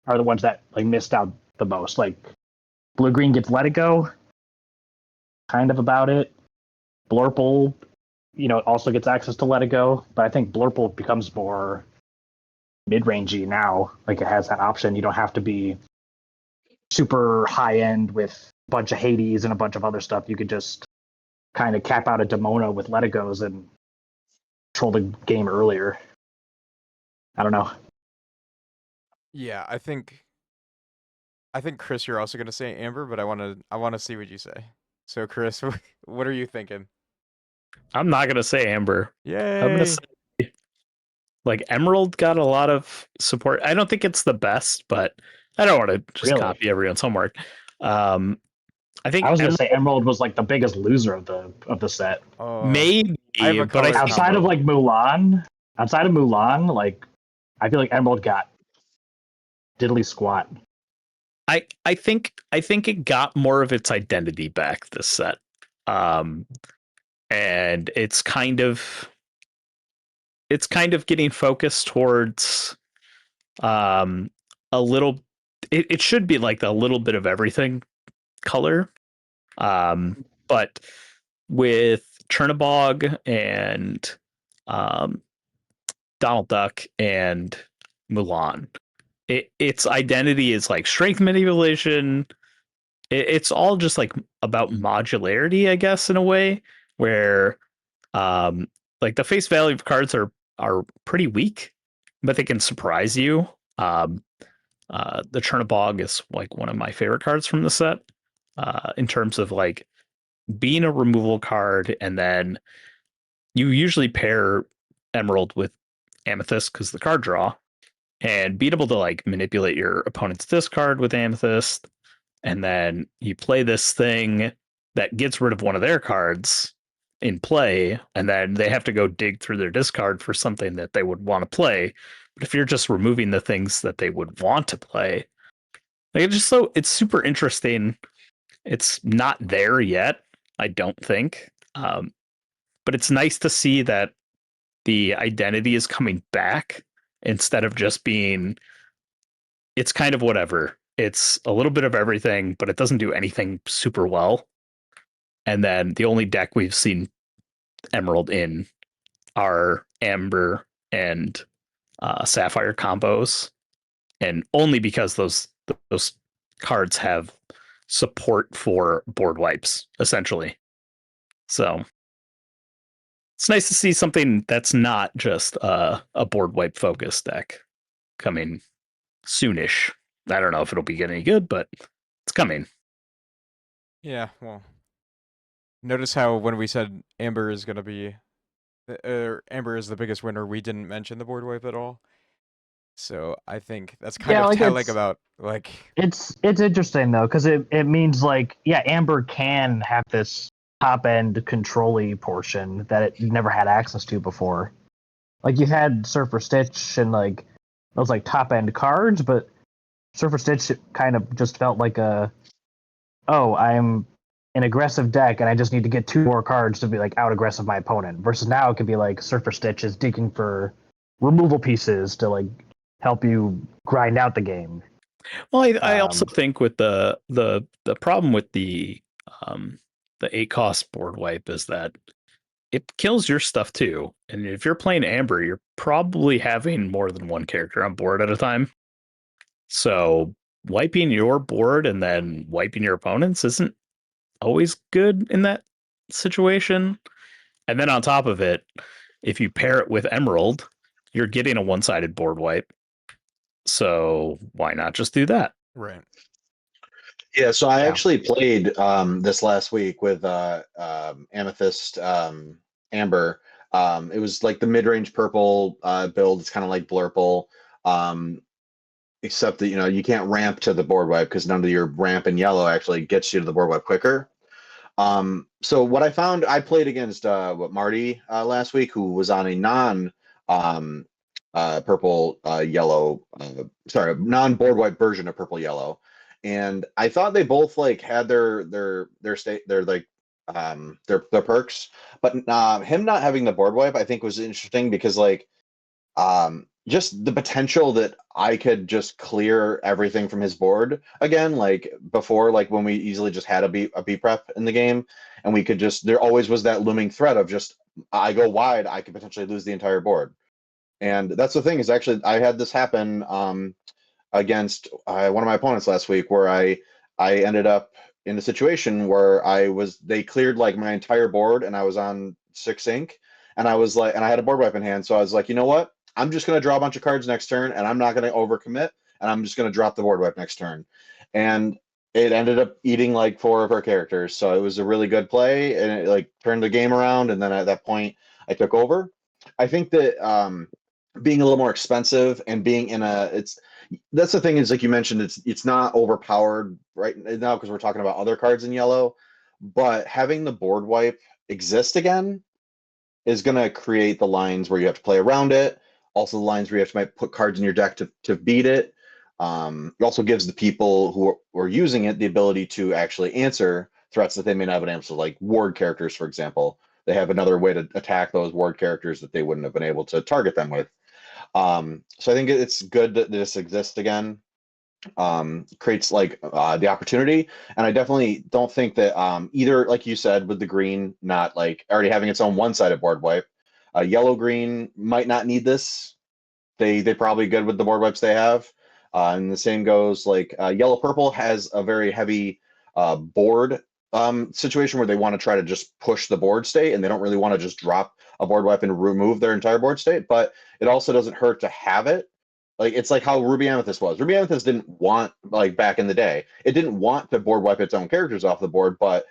are the ones that like missed out the most. Like blue green gets Let It Go, kind of about it. Blurple, also gets access to Let It Go, but I think Blurple becomes more mid-rangey now. Like it has that option. You don't have to be super high end with a bunch of Hades and a bunch of other stuff. You could just kind of cap out a Demona with Let It Goes and control the game earlier. I don't know. Yeah, I think Chris, you're also gonna say Amber, but I wanna see what you say. So Chris, what are you thinking? I'm not gonna say Amber. I'm gonna Yay! say like Emerald got a lot of support. I don't think it's the best, but I don't want to just Really? copy everyone's homework. I think I was gonna Emerald say Emerald was like the biggest loser of the set. maybe, I have a but I color think Outside of combo. like Mulan, like I feel like Emerald got diddly squat. I think it got more of its identity back this set. Um, and it's kind of getting focused towards um a little it should be like a little bit of everything color. But with Chernabog and um Donald Duck and Mulan, its identity is like strength manipulation. It's all just like about modularity, I guess, in a way where um like the face value of cards are pretty weak, but they can surprise you. Um the Chernabog is like one of my favorite cards from the set. In terms of like being a removal card, and then you usually pair Emerald with Amethyst because the card draw, and being able to like manipulate your opponent's discard with Amethyst, and then you play this thing that gets rid of one of their cards in play, and then they have to go dig through their discard for something that they would want to play. But if you're just removing the things that they would want to play, like it's super interesting. It's not there yet, I don't think. But it's nice to see that the identity is coming back instead of just being it's kind of whatever. It's a little bit of everything, but it doesn't do anything super well. And then the only deck we've seen Emerald in are Amber and Sapphire combos, and only because those cards have support for board wipes, essentially. So it's nice to see something that's not just a board wipe focused deck coming soonish. I don't know if it'll be any good, but it's coming. Yeah, well, notice how when we said Amber is gonna be, Amber is the biggest winner, we didn't mention the board wipe at all. So I think that's kind Yeah, of like telling about like. it's interesting though because it means like Amber can have this top end control-y portion that it never had access to before. Like you had Surfer Stitch and like those like top end cards, but Surfer Stitch kind of just felt like I'm an aggressive deck and I just need to get 2 more cards to be like out aggressive my opponent. Versus now it could be like Surfer Stitch is digging for removal pieces to like help you grind out the game. Well, I also Um, think with the problem with the 8 cost board wipe is that it kills your stuff too. And if you're playing Amber, you're probably having more than one character on board at a time. So wiping your board and then wiping your opponents isn't always good in that situation. And then on top of it, if you pair it with Emerald, you're getting a one-sided board wipe. So why not just do that? Right. Yeah, so I Yeah. actually played this last week with Amethyst Amber. It was like the mid-range purple build. It's kind of like Blurple. Um, except that you can't ramp to the board wipe because none of your ramp in yellow actually gets you to the board wipe quicker. So what I found, I played against Marty last week, who was on a non purple yellow, sorry, non board wipe version of purple yellow, and I thought they both like had their state their like their perks, but him not having the board wipe I think was interesting because like just the potential that I could just clear everything from his board again, like before, like when we easily just had a B prep in the game, and we could just there always was that looming threat of just I go wide, I could potentially lose the entire board. And that's the thing is actually I had this happen against one of my opponents last week where I ended up in a situation where they cleared like my entire board and I was on 6 ink, and I was like, and I had a board wipe in hand, so I was like, you know what? I'm just going to draw a bunch of cards next turn, and I'm not going to overcommit, and I'm just going to drop the board wipe next turn. And it ended up eating like 4 of our characters, so it was a really good play, and it like turned the game around. And then at that point, I took over. I think that being a little more expensive and being in that's the thing is like you mentioned, it's not overpowered right now because we're talking about other cards in yellow, but having the board wipe exist again is going to create the lines where you have to play around it. Also, the lines where you have to put cards in your deck to beat it. It also gives the people who are using it the ability to actually answer threats that they may not have been able to, like ward characters, for example. They have another way to attack those ward characters that they wouldn't have been able to target them with. So I think it's good that this exists again. Creates like the opportunity, and I definitely don't think that either, like you said, with the green not like already having its own one-sided board wipe, yellow green might not need this. They probably good with the board wipes they have, and the same goes like yellow purple has a very heavy board situation where they want to try to just push the board state, and they don't really want to just drop a board wipe and remove their entire board state, but it also doesn't hurt to have it. Like it's like how Ruby Amethyst was. Ruby Amethyst didn't want, like back in the day, it didn't want to board wipe its own characters off the board, but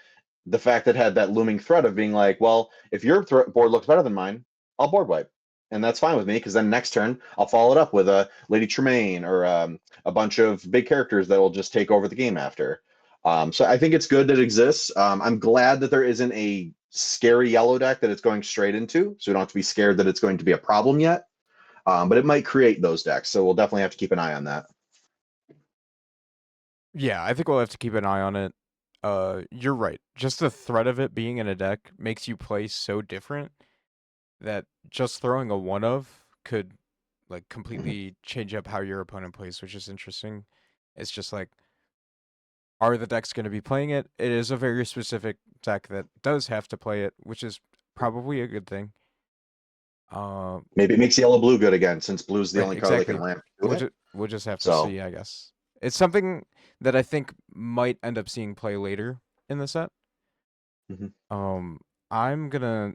the fact that it had that looming threat of being like, well, if your board looks better than mine, I'll board wipe, and that's fine with me because then next turn I'll follow it up with a Lady Tremaine or a bunch of big characters that will just take over the game after. So I think it's good that it exists. I'm glad that there isn't a scary yellow deck that it's going straight into, so we don't have to be scared that it's going to be a problem yet. But it might create those decks, so we'll definitely have to keep an eye on that. Yeah, I think we'll have to keep an eye on it. You're right. Just the threat of it being in a deck makes you play so different that just throwing a one of could like completely change up how your opponent plays, which is interesting. It's just like, are the decks going to be playing it? It is a very specific deck that does have to play it, which is probably a good thing. Maybe it makes yellow blue good again, since blue's the Right, only color that can exactly. ramp to it. We'll just have to So see, I guess. It's something that I think might end up seeing play later in the set. Mhm. I'm gonna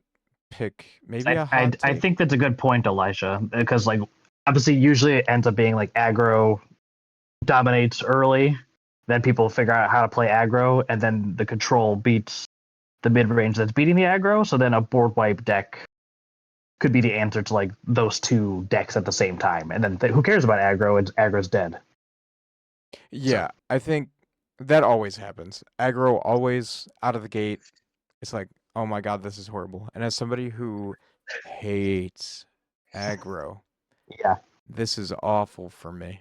pick maybe a I hot take. think that's a good point, Elisha, because like obviously usually it ends up being like aggro dominates early, then people figure out how to play aggro, and then the control beats the mid range that's beating the aggro. So then a board wipe deck could be the answer to like those two decks at the same time, and then who cares about aggro? It's aggro's dead. Yeah, I think that always happens. Aggro always out of the gate. It's like, oh my god, this is horrible. And as somebody who hates aggro, Yeah, this is awful for me.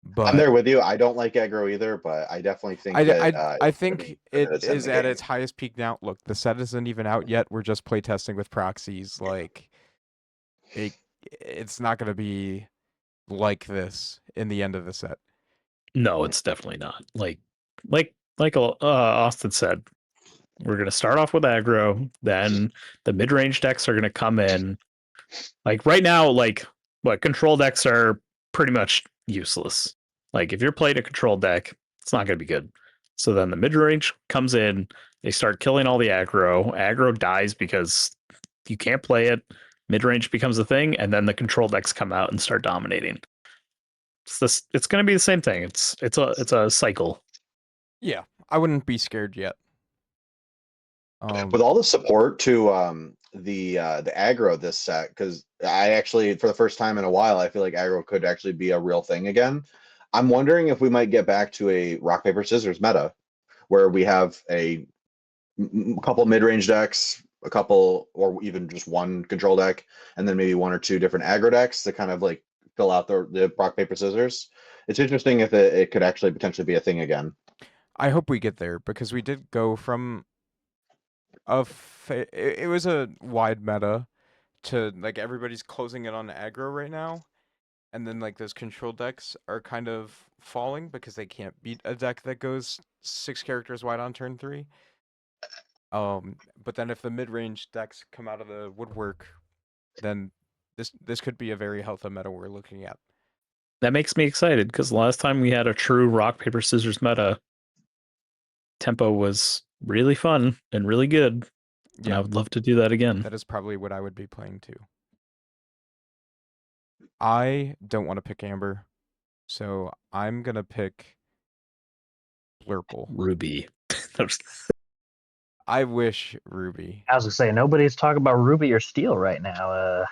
I'm But there with you. I don't like aggro either, but I definitely think I that it's think it it's in is the at game. its highest peak now. Look, the set isn't even out yet. We're just playtesting with proxies. Like, it's not going to be like this in the end of the set. No, it's definitely not. Like Austin said, we're gonna start off with aggro, then the mid-range decks are gonna come in. Like right now, like what control decks are pretty much useless. Like if you're playing a control deck, it's not gonna be good. So then the mid-range comes in, they start killing all the aggro. Aggro dies because you can't play it. Mid-range becomes a thing, and then the control decks come out and start dominating. It's going to be the same thing. It's a cycle. Yeah, I wouldn't be scared yet. With all the support to the aggro this set, because I actually for the first time in a while I feel like aggro could actually be a real thing again. I'm wondering if we might get back to a rock paper scissors meta, where we have a couple mid range decks, a couple, or even just one control deck, and then maybe one or two different aggro decks to kind of like fill out the rock paper scissors. It's interesting if it could actually potentially be a thing again. I hope we get there because we did go from it was a wide meta to like everybody's closing in on aggro right now, and then like those control decks are kind of falling because they can't beat a deck that goes 6 characters wide on turn 3. But then if the mid-range decks come out of the woodwork, then this could be a very healthy meta we're looking at. That makes me excited because last time we had a true rock paper scissors meta, tempo was really fun and really good, and I Yeah, would love to do that again. that is probably what I would be playing too. I don't want to pick Amber, so I'm gonna pick Blurple. Ruby. I wish Ruby. I was gonna say nobody's talking about Ruby or Steel right now.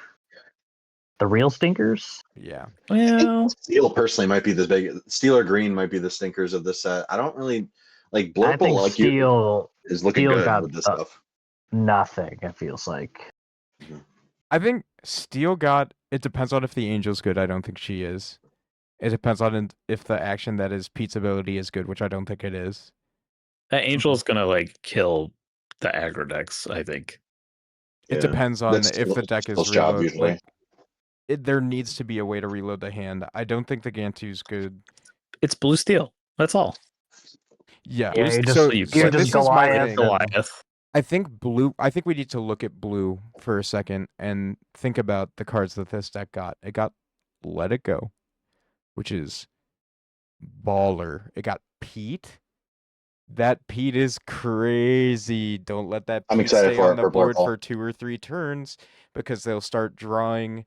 The real stinkers. Yeah. Well, Steel personally might be the big. Steel or green might be the stinkers of this set. I don't really like I Blurple. think Like you Steel is looking Steel good got with this stuff. nothing. It feels like. I think Steel got. It depends on if the Angel's good. I don't think she is. It depends on if the action that is Pete's ability is good, which I don't think it is. that angel is gonna like kill the aggro decks, I think. It Yeah. depends on That's if the deck is Steel's job reload. usually. Like, there needs to be a way to reload the hand. I don't think the Gantu's good. It's blue steel. That's all. Yeah. Yeah, you so just so you're this just is my Goliath. thing. Goliath. I think blue. I think we need to look at blue for a second and think about the cards that this deck got. It got Let It Go, which is baller. It got Pete. That Pete is crazy. Don't let that I'm Pete excited stay for on it the for board Blurple. for 2 or 3 turns because they'll start drawing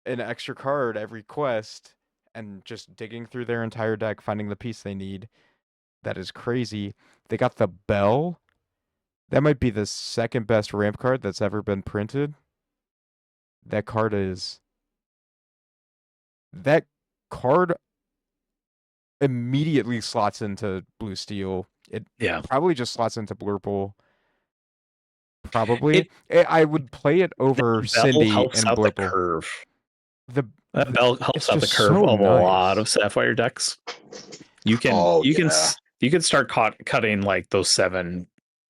an extra card every quest and just digging through their entire deck, finding the piece they need. That is crazy. They got the Bell. That might be the second best ramp card that's ever been printed. That card is. That card immediately slots into Blue Steel. It Yeah. probably just slots into Blurple. Probably. I would play it over Bell Cindy helps and out the Blurple. curve. The That bell helps it's out the just curve so of a lot nice. of Sapphire decks. You can Oh, you can yeah. you can start cutting like those 7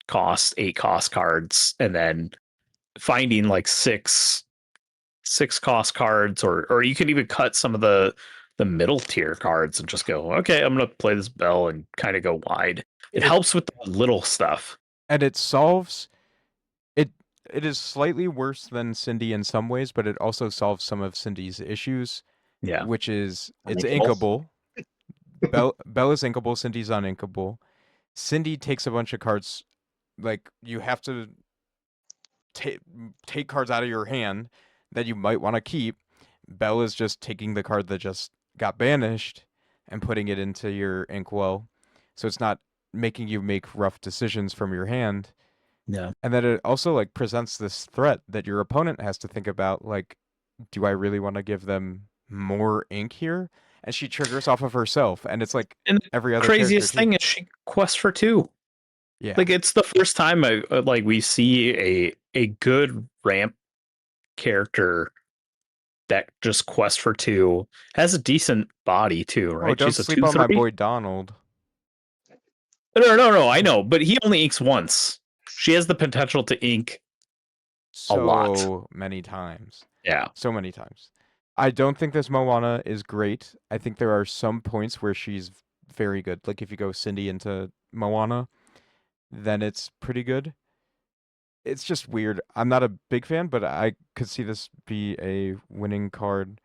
cost, 8 cost cards, and then finding like 6 cost cards, or you can even cut some of the middle tier cards and just go, okay, I'm gonna play this bell and kind of go wide. It helps with the little stuff. And it solves it. It is slightly worse than Cindy in some ways, but it also solves some of Cindy's issues, Yeah. which is it's Uninkable. inkable. Bell is inkable, Cindy's uninkable. Cindy takes a bunch of cards, like you have to take cards out of your hand that you might want to keep. Bell is just taking the card that just got banished and putting it into your inkwell, so it's not making you make rough decisions from your hand. Yeah. And then it also like presents this threat that your opponent has to think about, like, do I really want to give them more ink here? And she triggers off of herself, and it's like And every the other character craziest too. thing is she quests for 2. Yeah. Like it's the first time like we see a good ramp character that just quests for 2, has a decent body too, Oh, right? don't She's a sleep on my 2/3. boy Donald. No, I know, but he only inks once. She has the potential to ink a lot. So many times. Yeah. So many times. I don't think this Moana is great. I think there are some points where she's very good. Like if you go Cindy into Moana, then it's pretty good. It's just weird. I'm not a big fan, but I could see this be a winning card.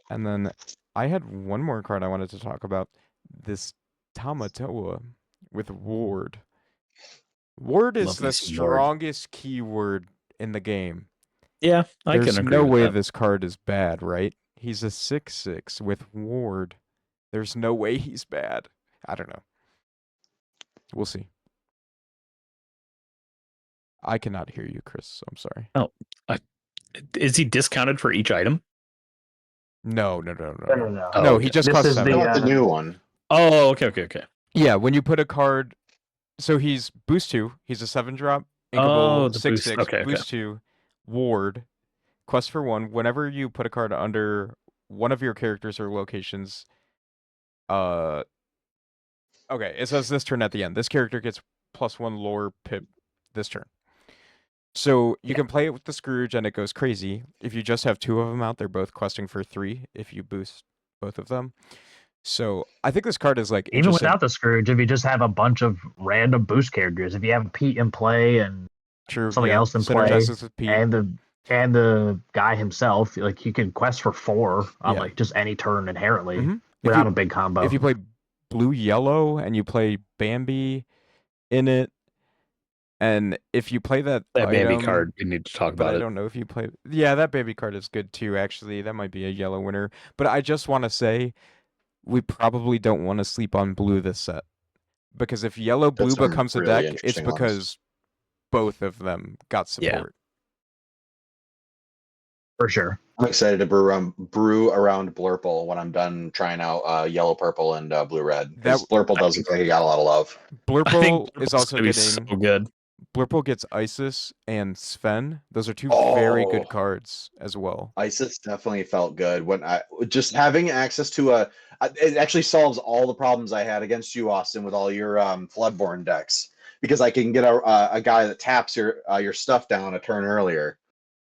And then I had one more card I wanted to talk about. This Tamatoa with Ward. Ward is Love me the some Ward. strongest keyword in the game. Yeah, I There's can agree no with way that. this card is bad, right? He's a 6/6 with Ward. There's no way he's bad. I don't know. We'll see. I cannot hear you, Chris. I'm sorry. Is he discounted for each item? No. No. Oh, No, okay. he just This costs is 7. I want the new one. Oh, okay. Yeah, when you put a card, so he's boost 2. He's a 7-drop, Oh, inkable the 6/6, boost. Okay. boost 2, ward, quest for 1. Whenever you put a card under one of your characters or locations, okay, it says this turn at the end. This character gets +1 lore pip this turn. So you can play it with the Scrooge and it goes crazy. If you just have 2 of them out, they're both questing for 3 if you boost both of them. So I think this card is like Even interesting. without the Scrooge, if you just have a bunch of random boost characters, if you have Pete in play and True, something yeah. else in play, Synergizes with Pete. and the guy himself, like you can quest for 4 on Yeah. like just any turn inherently Mhm. without a big combo. If you play blue yellow and you play Bambi in it, and if you play that Bambi item, card, we need to talk but about I it. don't know if you play. Yeah, that Bambi card is good too. Actually, that might be a yellow winner. But I just want to say, we probably don't want to sleep on blue this set, because if yellow blue That's some becomes a really deck, it's interesting ones. because both of them got support. For sure. I'm excited to brew around Blurple when I'm done trying out yellow, purple, and blue, red. Because Blurple does look like he got a lot of love. I think Blurple is Blurple's also gonna be getting. so good. Blurple gets Isis and Sven. Those are 2 very good Oh. cards as well. Isis definitely felt good when I just having access to it actually solves all the problems I had against you, Austin, with all your Floodborn decks, because I can get a guy that taps your stuff down a turn earlier.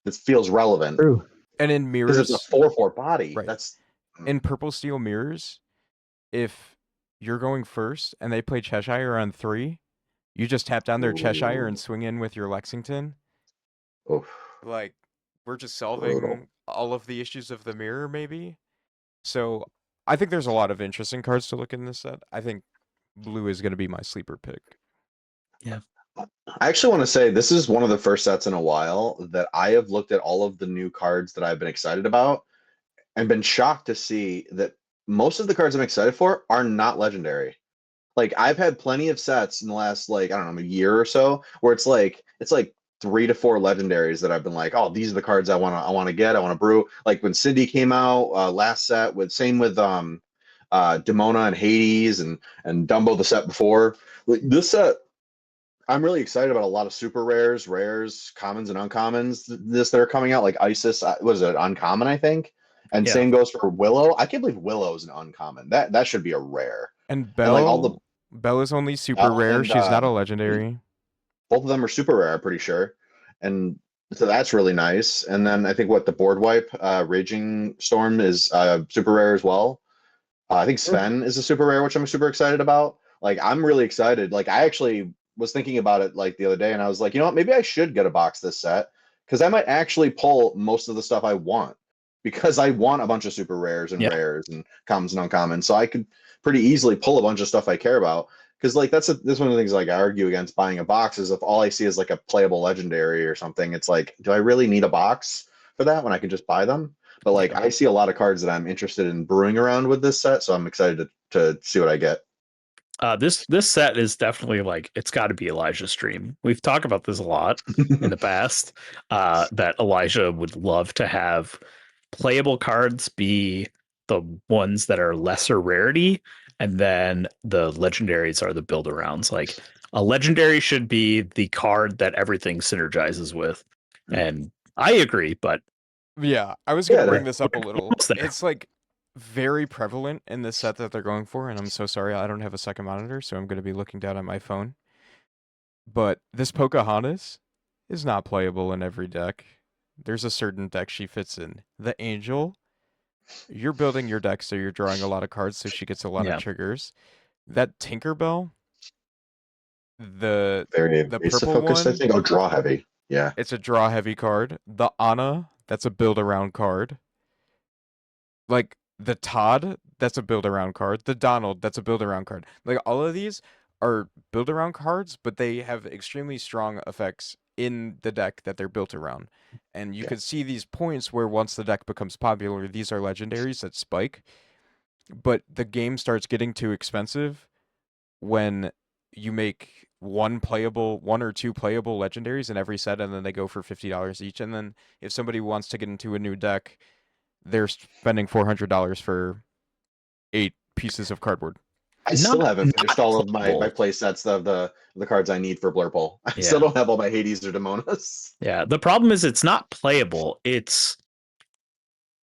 This feels relevant True. And in because it's mirrors, a 4/4 body. right. That's in purple steel mirrors, if you're going first and they play Cheshire on 3, you just tap down their Cheshire and Ooh. swing in with your Lexington. Oof. Like, we're just Brutal. solving all of the issues of the mirror, maybe. So I think there's a lot of interesting cards to look in this set. I think blue is going to be my sleeper pick. I actually want to say this is one of the first sets in a while that I have looked at all of the new cards that I've been excited about and been shocked to see that most of the cards I'm excited for are not legendary. Like I've had plenty of sets in the last I don't know, a year or so where it's like 3 to 4 legendaries that I've been like, oh, these are the cards I want to get, I want to brew. Like when Cindy came out last set, with Demona and Hades and Dumbo the set before. Like this set, I'm really excited about a lot of super rares, commons and uncommons that are coming out. Like Isis was an uncommon, I think, and Yeah. same goes for Willow. I can't believe Willow's an uncommon. That should be a rare. And And like all the Belle is only super Belle rare. and, She's not a legendary. both of them are super rare, I'm pretty sure, and so that's really nice. And then I think the board wipe, Raging Storm is super rare as well. I think Sven is a super rare, which I'm super excited about. Like I'm really excited. Like I actually was thinking about it like the other day, and I was like, you know what, maybe I should get a box this set because I might actually pull most of the stuff I want, because I want a bunch of super rares and rares and commons and uncommons, so I could pretty easily pull a bunch of stuff I care about. Because like that's one of the things like I argue against buying a box is if all I see is like a playable legendary or something, it's like, do I really need a box for that when I can just buy them? But like I see a lot of cards that I'm interested in brewing around with this set, so I'm excited to see what I get. This set is definitely like, it's got to be Elijah's dream. We've talked about this a lot in the past. That Elijah would love to have playable cards be the ones that are lesser rarity, and then the legendaries are the build arounds. Like a legendary should be the card that everything synergizes with, and I agree. But Yeah, I was going to bring Yeah. this up a little. almost there. It's like very prevalent in this set that they're going for, and I'm so sorry I don't have a second monitor, so I'm going to be looking down at my phone. But this Pocahontas is not playable in every deck. There's a certain deck she fits in. The Angel, you're building your deck so you're drawing a lot of cards, so she gets a lot Yeah. of triggers. That Tinkerbell, the Very purple focused, I one, think. Oh, draw heavy. Yeah. it's a draw heavy card. The Anna, that's a build around card. Like the Todd, that's a build around card. The Donald, that's a build around card. Like all of these are build around cards, but they have extremely strong effects in the deck that they're built around. And you could see these points where once the deck becomes popular, these are legendaries that spike. But the game starts getting too expensive when you make one or two playable legendaries in every set, and then they go for $50 each. And then if somebody wants to get into a new deck, they're spending $400 for 8 pieces of cardboard. I still Not- haven't finished not all of my playable. play sets of the cards I need for Blurple. I Yeah. still don't have all my Hades or Demonas. Yeah, the problem is it's not playable. It's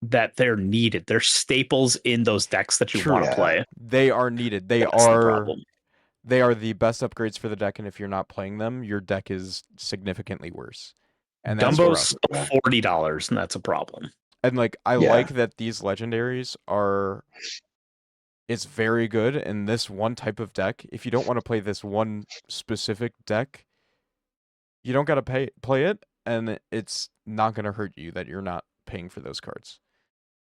that they're needed. They're staples in those decks that you True. want to Yeah. play. They are needed. That's the problem. They are the best upgrades for the deck, and if you're not playing them, your deck is significantly worse. And that's Dumbo's rough. $40, and that's a problem. And like I Yeah. like that these legendaries are it's very good in this one type of deck. If you don't want to play this one specific deck, you don't got to play it, and it's not going to hurt you that you're not paying for those cards.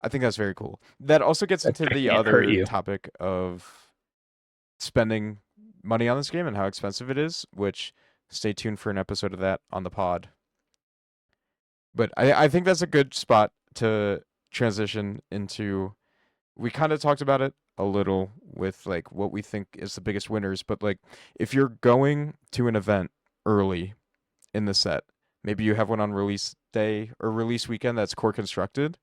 I think that's very cool. That also gets into the can't hurt other you. topic of spending money on this game and how expensive it is, which stay tuned for an episode of that on the pod. But I think that's a good spot to transition into. We kind of talked about it a little with like what we think is the biggest winners, but like if you're going to an event early in the set, maybe you have one on release day or release weekend that's core constructed,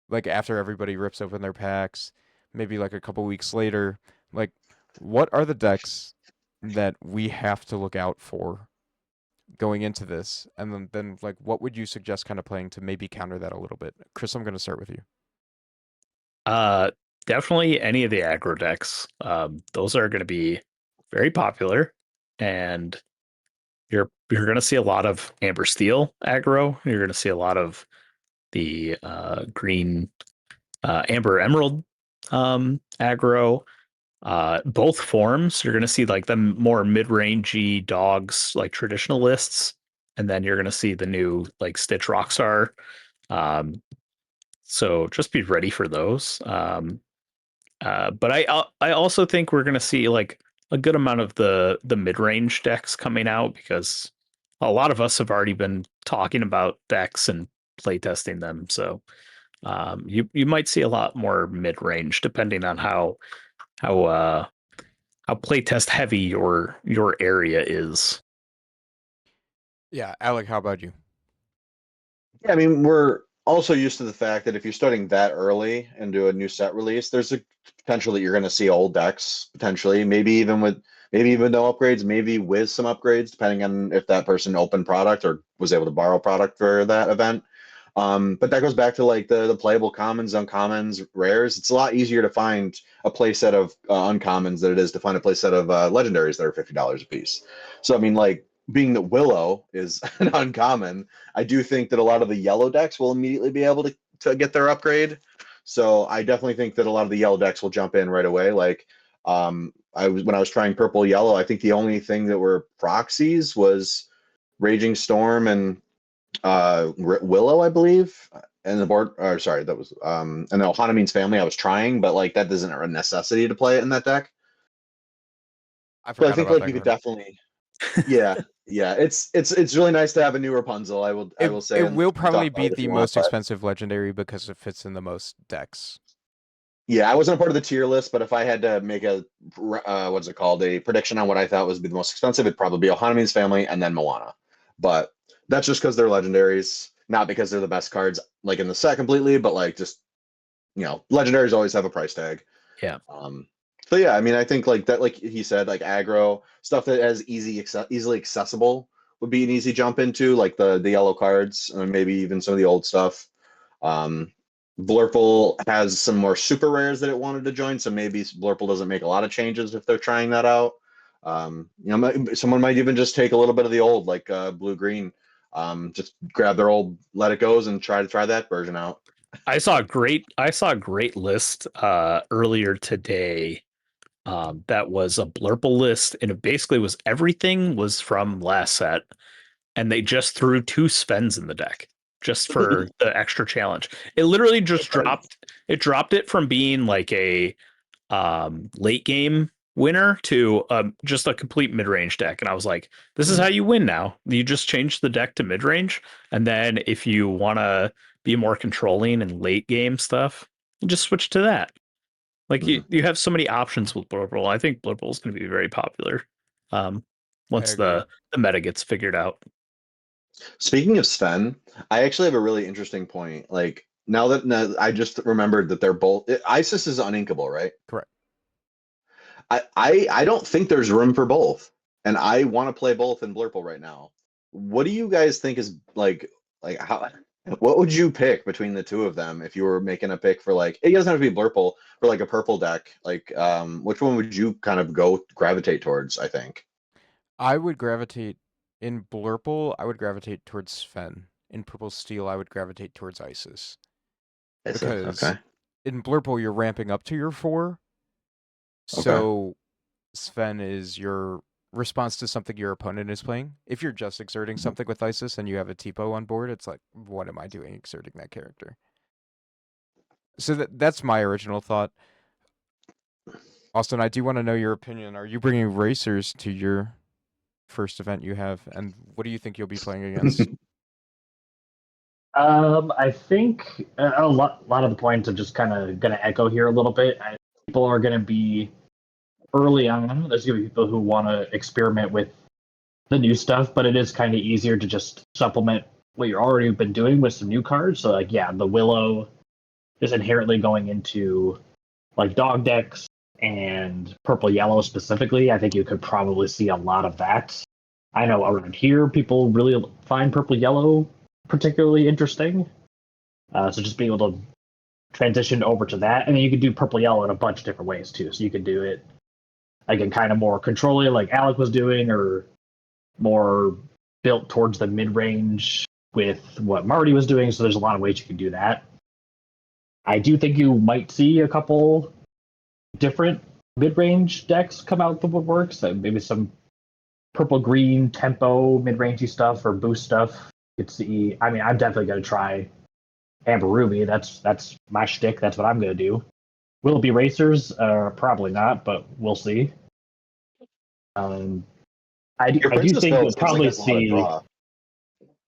like after everybody rips open their packs, maybe like a couple weeks later, like what are the decks that we have to look out for going into this? And then like what would you suggest kind of playing to maybe counter that a little bit? Chris, I'm going to start with you. Definitely any of the aggro decks. Those are going to be very popular, and you're going to see a lot of Amber Steel aggro. You're going to see a lot of the green Amber Emerald aggro. Both forms, you're going to see like the more mid-rangey dogs, like traditional lists, and then you're going to see the new like Stitch Rockstar. So just be ready for those. But I also think we're going to see like a good amount of the mid-range decks coming out, because a lot of us have already been talking about decks and playtesting them. So you might see a lot more mid-range depending on how playtest heavy your area is. Yeah, Alec, how about you? Yeah, I mean, we're also used to the fact that if you're starting that early into a new set release, there's a potential that you're going to see old decks potentially, maybe even no upgrades, maybe with some upgrades, depending on if that person opened product or was able to borrow product for that event. But that goes back to like the playable commons, uncommons, rares. It's a lot easier to find a play set of uncommons than it is to find a play set of legendaries that are $50 a piece. So I mean, like being that Willow is an uncommon, I do think that a lot of the yellow decks will immediately be able to get their upgrade. So I definitely think that a lot of the yellow decks will jump in right away. Like when I was trying purple yellow, I think the only thing that were proxies was Raging Storm and Willow, I believe, and the board. Or sorry, that was and the Ohana family. I was trying, but like that isn't a necessity to play it in that deck. I But I forgot think about like that you could card. definitely, yeah, yeah. It's really nice to have a new Rapunzel. I will say, It and will we can probably talk about be it if the you want. most But expensive legendary because it fits in the most decks. yeah, I wasn't a part of the tier list, but if I had to make a what's it called, a prediction on what I thought was be the most expensive, it'd probably be Ohana family and then Moana. But that's just because they're legendaries, not because they're the best cards like in the set completely, but like just legendaries always have a price tag. Yeah. So yeah, I mean, I think like that, like he said, like aggro stuff that is easily accessible would be an easy jump into, like the yellow cards, and maybe even some of the old stuff. Um, Blurple has some more super rares that it wanted to join, so maybe Blurple doesn't make a lot of changes if they're trying that out. Someone might even just take a little bit of the old, like blue green, just grab their old Let It Goes and try that version out. I saw a great list earlier today. That was a Blurple list, and it basically was everything was from last set, and they just threw 2 spends in the deck just for the extra challenge. It literally just dropped it from being like a late game winner to just a complete mid-range deck. And I was like, this is how you win now. You just change the deck to mid-range, and then if you want to be more controlling and late game stuff, you just switch to that. Like you have so many options with Blurple. I think Blurple is going to be very popular once agree. the meta gets figured out. Speaking of Sven, I actually have a really interesting point. Like now I just remembered that they're both Isis is uninkable, right? Correct. I don't think there's room for both, and I want to play both in Blurple right now. What do you guys think is like how? What would you pick between the two of them if you were making a pick for like? It doesn't have to be Blurple for like a purple deck. Like, which one would you kind of gravitate towards? I think. I would gravitate in Blurple. I would gravitate towards Sven. In Purple Steel, I would gravitate towards Isis because Okay. in Blurple you're ramping up to your 4, Okay. so Sven is your response to something your opponent is playing. If you're just exerting something with Isis and you have a Tipo on board, it's like, what am I doing exerting that character? So that's my original thought. Austin, I do want to know your opinion. Are you bringing racers to your first event you have, and what do you think you'll be playing against? I think a lot of the points are just kind of going to echo here a little bit. People are going to be early on. There's going to be people who want to experiment with the new stuff, but it is kind of easier to just supplement what you're already been doing with some new cards. So, like, yeah, the Willow is inherently going into like dog decks and purple yellow specifically. I think you could probably see a lot of that. I know around here people really find purple yellow particularly interesting. So just being able to transition over to that, and then you could do purple yellow in a bunch of different ways too. So you could do it again, kind of more controlling, like Alec was doing, or more built towards the mid range with what Marty was doing. So there's a lot of ways you can do that. I do think you might see a couple different mid range decks come out the woodwork. So maybe some purple green tempo mid rangey stuff or boost stuff. You could see. I mean, I'm definitely going to try Amber Ruby. That's my shtick. That's what I'm going to do. Will it be racers? Probably not, but we'll see. I Your do Princess think build you'll seems like probably it's a lot of see. draw.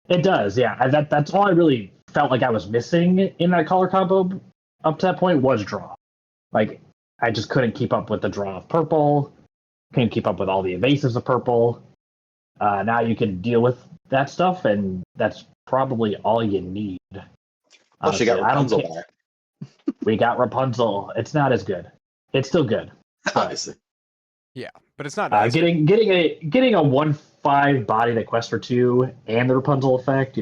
It does, yeah. That's all I really felt like I was missing in that color combo up to that point was draw. Like I just couldn't keep up with the draw of purple. Couldn't keep up with all the evasives of purple. Now you can deal with that stuff, and that's probably all you need. Plus, you Honestly, got I don't Rapunzel care. back, We got Rapunzel. It's not as good. It's still good. But obviously. Yeah, but it's not as getting a 1/5 body that quests for 2 and the Rapunzel effect,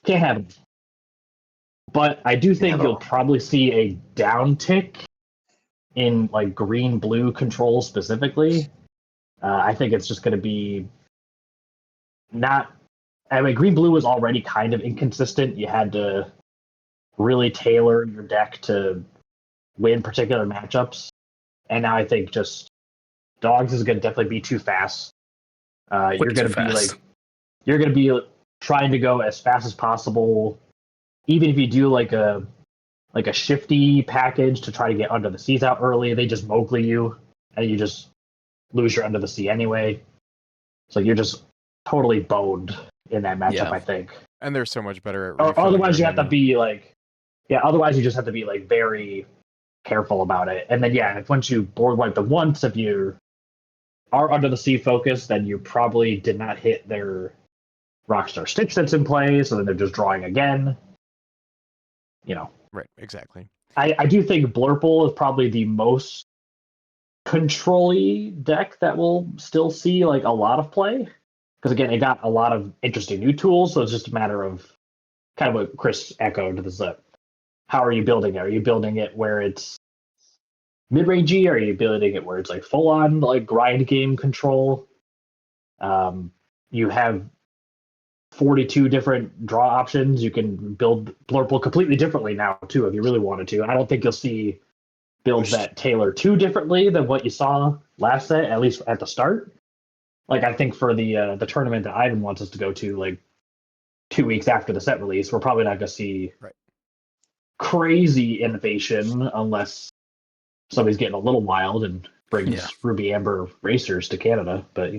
can't have it. But I do think you'll probably see a downtick in like green blue control specifically. I think it's just going to be not. I mean, green blue was already kind of inconsistent. You had to really tailor your deck to win particular matchups, and now I think just dogs is going to definitely be too fast. Way You're going too to be fast. like you're going to be trying to go as fast as possible, even if you do like a shifty package to try to get under the seas out early. They just Mowgli you, and you just lose your under the sea anyway. So you're just totally boned in that matchup, Yeah. I think. and they're so much better at Or refilling otherwise, your you have to menu. be like, yeah. Otherwise, you just have to be like very careful about it. And then yeah, if once you board wipe them once, if you are under the sea focused, then you probably did not hit their Rockstar Stitch that's in play, so then they're just drawing again. Right, exactly. I do think Blurple is probably the most control-y deck that will still see like a lot of play. Because again, it got a lot of interesting new tools, so it's just a matter of kind of what Chris echoed. This how are you building it? Are you building it where it's mid-rangey? Are you building it where it's like full-on like grind game control? You have 42 different draw options. You can build Blurple completely differently now too if you really wanted to. I don't think you'll see builds that tailor too differently than what you saw last set, at least at the start. Like I think for the tournament that Ivan wants us to go to, like 2 weeks after the set release, we're probably not going to see crazy innovation unless somebody's getting a little wild and brings Ruby Amber racers to Canada. But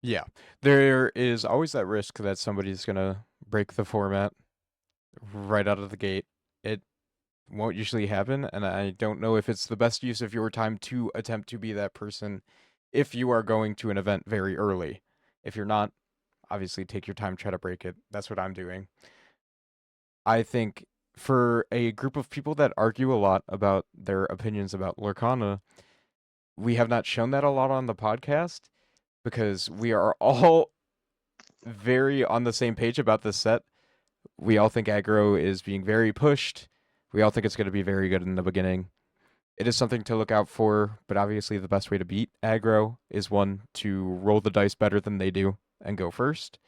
Yeah, there is always that risk that somebody's gonna break the format right out of the gate. It won't usually happen, and I don't know if it's the best use of your time to attempt to be that person if you are going to an event very early. If you're not, obviously take your time, try to break it. That's what I'm doing. I think for a group of people that argue a lot about their opinions about Lorcana, we have not shown that a lot on the podcast because we are all very on the same page about this set. We all think aggro is being very pushed. We all think it's going to be very good in the beginning. It is something to look out for, but obviously the best way to beat aggro is one to roll the dice better than they do and go first.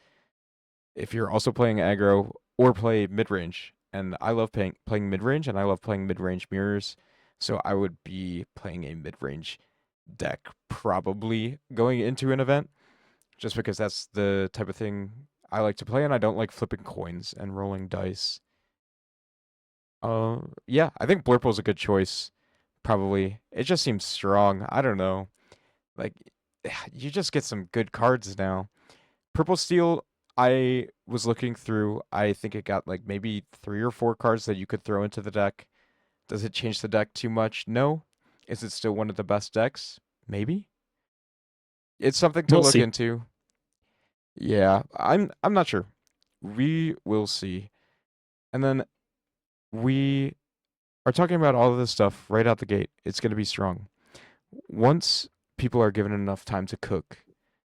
If you're also playing aggro or play mid range, and I love playing mid range and I love playing mid range mirrors, so I would be playing a mid range deck probably going into an event, just because that's the type of thing I like to play, and I don't like flipping coins and rolling dice. Yeah, I think Blurple's a good choice. Probably. It just seems strong. I don't know. Like, you just get some good cards now. Purple Steel, I was looking through. I think it got like maybe 3 or 4 cards that you could throw into the deck. Does it change the deck too much? No. Is it still one of the best decks? Maybe. It's something to We'll look see. into. Yeah, I'm not sure. We will see. And then we are talking about all of this stuff right out the gate. It's going to be strong. Once people are given enough time to cook,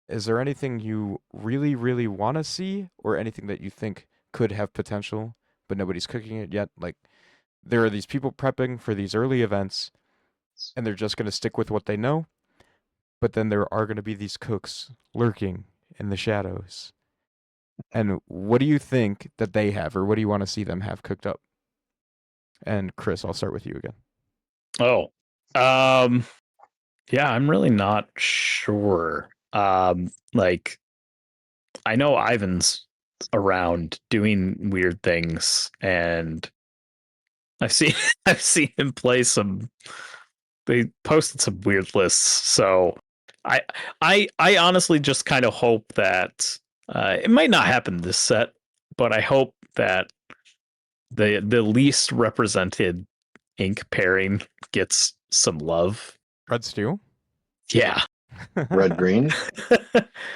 is there anything you really, really want to see, or anything that you think could have potential, but nobody's cooking it yet? Like, there are these people prepping for these early events, and they're just going to stick with what they know, but then there are going to be these cooks lurking in the shadows. And what do you think that they have, or what do you want to see them have cooked up? And Chris, I'll start with you again. Oh, um, yeah, I'm really not sure. Like I know Ivan's around doing weird things, and I've seen I've seen him play some. They posted some weird lists, so I I honestly just kind of hope that it might not happen this set, but I hope that the least represented ink pairing gets some love. Red Steel? Yeah. Red green.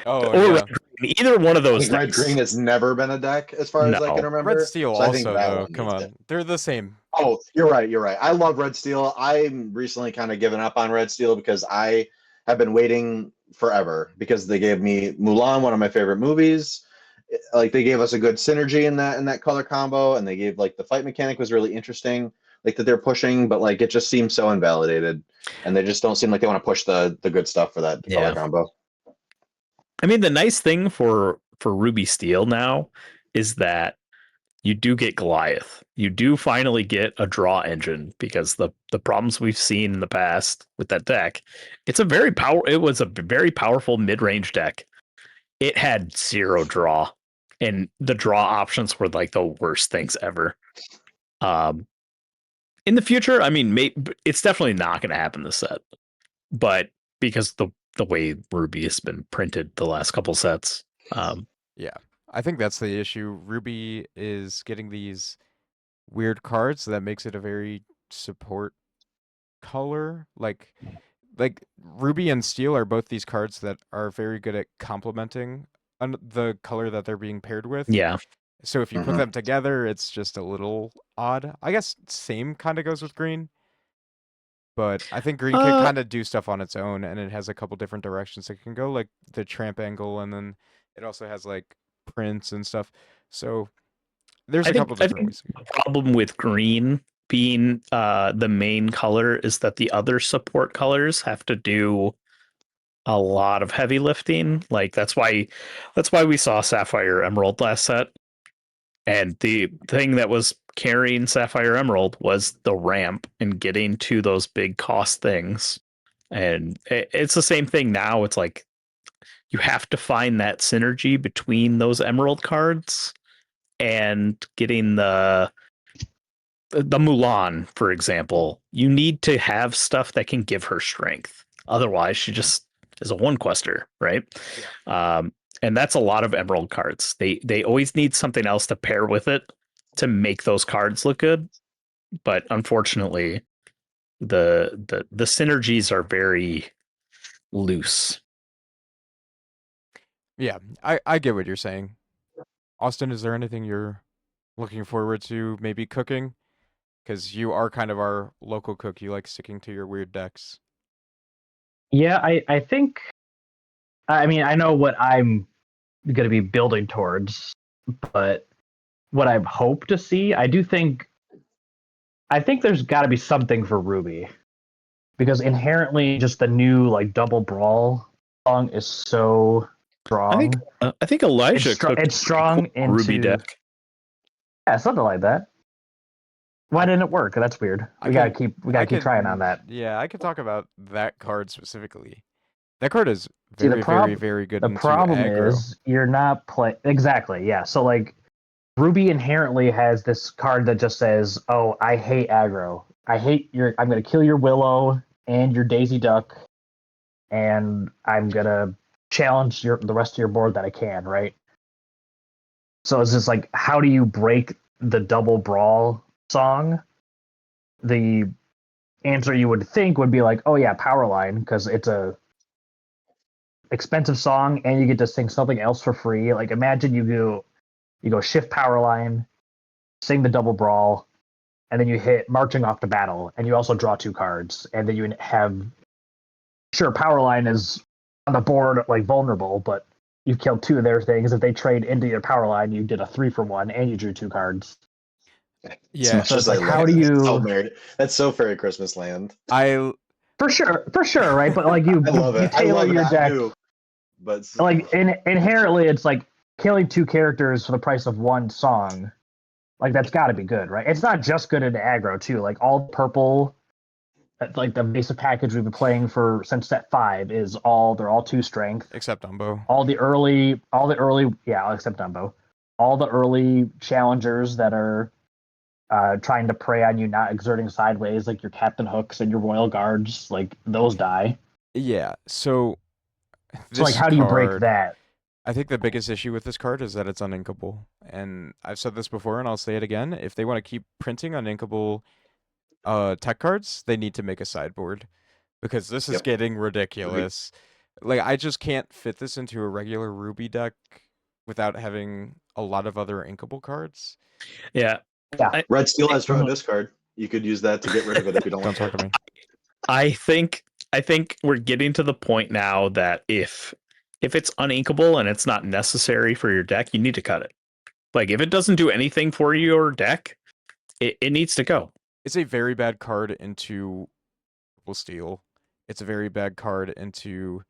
Oh, Or yeah. red green. Either one of I those think red decks. green has never been a deck as far as I can No. Red remember. Steel So I think also, that though. one Come needs it. on. They're the same. Oh, you're right. You're right. I love Red Steel. I'm recently kind of given up on Red Steel because I have been waiting forever because they gave me Mulan, one of my favorite movies. Like they gave us a good synergy in that color combo, and they gave like the fight mechanic was really interesting, like that they're pushing, but like it just seems so invalidated, and they just don't seem like they want to push the good stuff for that color Yeah. combo. I mean, the nice thing for Ruby Steel now is that you do get Goliath. You do finally get a draw engine because the problems we've seen in the past with that deck, it was a very powerful mid-range deck. It had 0 draw, and the draw options were like the worst things ever. In the future, I mean, it's definitely not going to happen this set, but because the way Ruby has been printed the last couple sets, Yeah. I think that's the issue. Ruby is getting these weird cards that makes it a very support color. Like Ruby and Steel are both these cards that are very good at complementing the color that they're being paired with. yeah. So if you put Mhm. them together, it's just a little odd. I guess same kind of goes with green, but I think green can Uh, kind of do stuff on its own, and it has a couple different directions it can go, like the tramp angle, and then it also has like prints and stuff. So there's a couple I different think ways. the problem with green being the main color is that the other support colors have to do a lot of heavy lifting. Like that's why we saw Sapphire Emerald last set. And the thing that was carrying Sapphire Emerald was the ramp and getting to those big cost things. And it's the same thing now. It's like you have to find that synergy between those Emerald cards and getting the Mulan, for example. You need to have stuff that can give her strength. Otherwise, she just is a one quester, right? Yeah. And that's a lot of Emerald cards. They always need something else to pair with it to make those cards look good. But unfortunately, the synergies are very loose. Yeah, I get what you're saying. Austin, is there anything you're looking forward to maybe cooking? Because you are kind of our local cook. You like sticking to your weird decks. Yeah, I think. I mean, I know what I'm going to be building towards, but what I hope to see, I think there's got to be something for Ruby, because inherently, just the new like double brawl song is so strong. I think Elijah It's cooked it's a pretty cool strong Ruby into deck. yeah, something like that. Why didn't it work? That's weird. I We gotta can- keep trying on that. Yeah, I could talk about that card specifically. That card is See, very, very, very good the into problem aggro. is you're not playing exactly. Yeah, so like Ruby inherently has this card that just says, "Oh, I hate aggro. I'm going to kill your Willow and your Daisy Duck, and I'm going to challenge the rest of your board that I can." Right. So it's just like, how do you break the double brawl song? The answer you would think would be like, "Oh yeah, Powerline," because it's a expensive song and you get to sing something else for free. Like imagine you go shift Powerline, sing the double brawl, and then you hit marching off to battle, and you also draw 2 cards, and then you have sure Powerline is on the board like vulnerable, but you've killed 2 of their things. If they trade into your Powerline, you did a 3-for-1, and you drew 2 cards. As Yeah, much So as it's like, I how love do it, you? that's so Fairy Christmas Land. I For sure, right? But like you I love it. I tailor love your that deck. too. But Like inherently, it's like killing 2 characters for the price of 1 song. Like that's got to be good, right? It's not just good into aggro too. Like all purple, like the basic package we've been playing for since set 5 is they're all 2 strength. except Umbo. All the early, yeah, except Dumbo. All the early challengers that are trying to prey on you, not exerting sideways, like your Captain Hooks and your Royal Guards, like those die. Yeah, so So like, this how do you break card, that? I think the biggest issue with this card is that it's uninkable. And I've said this before and I'll say it again. If they want to keep printing uninkable tech cards, they need to make a sideboard. Because this is Yep. getting ridiculous. Like I just can't fit this into a regular Ruby deck without having a lot of other inkable cards. Yeah. Red Steel has drawn a discard. You could use that to get rid of it if you don't Don't like talk it. to me. I think we're getting to the point now that if it's uninkable and it's not necessary for your deck, you need to cut it. Like if it doesn't do anything for your deck, it needs to go. It's a very bad card into Purple Steel. It's a very bad card into,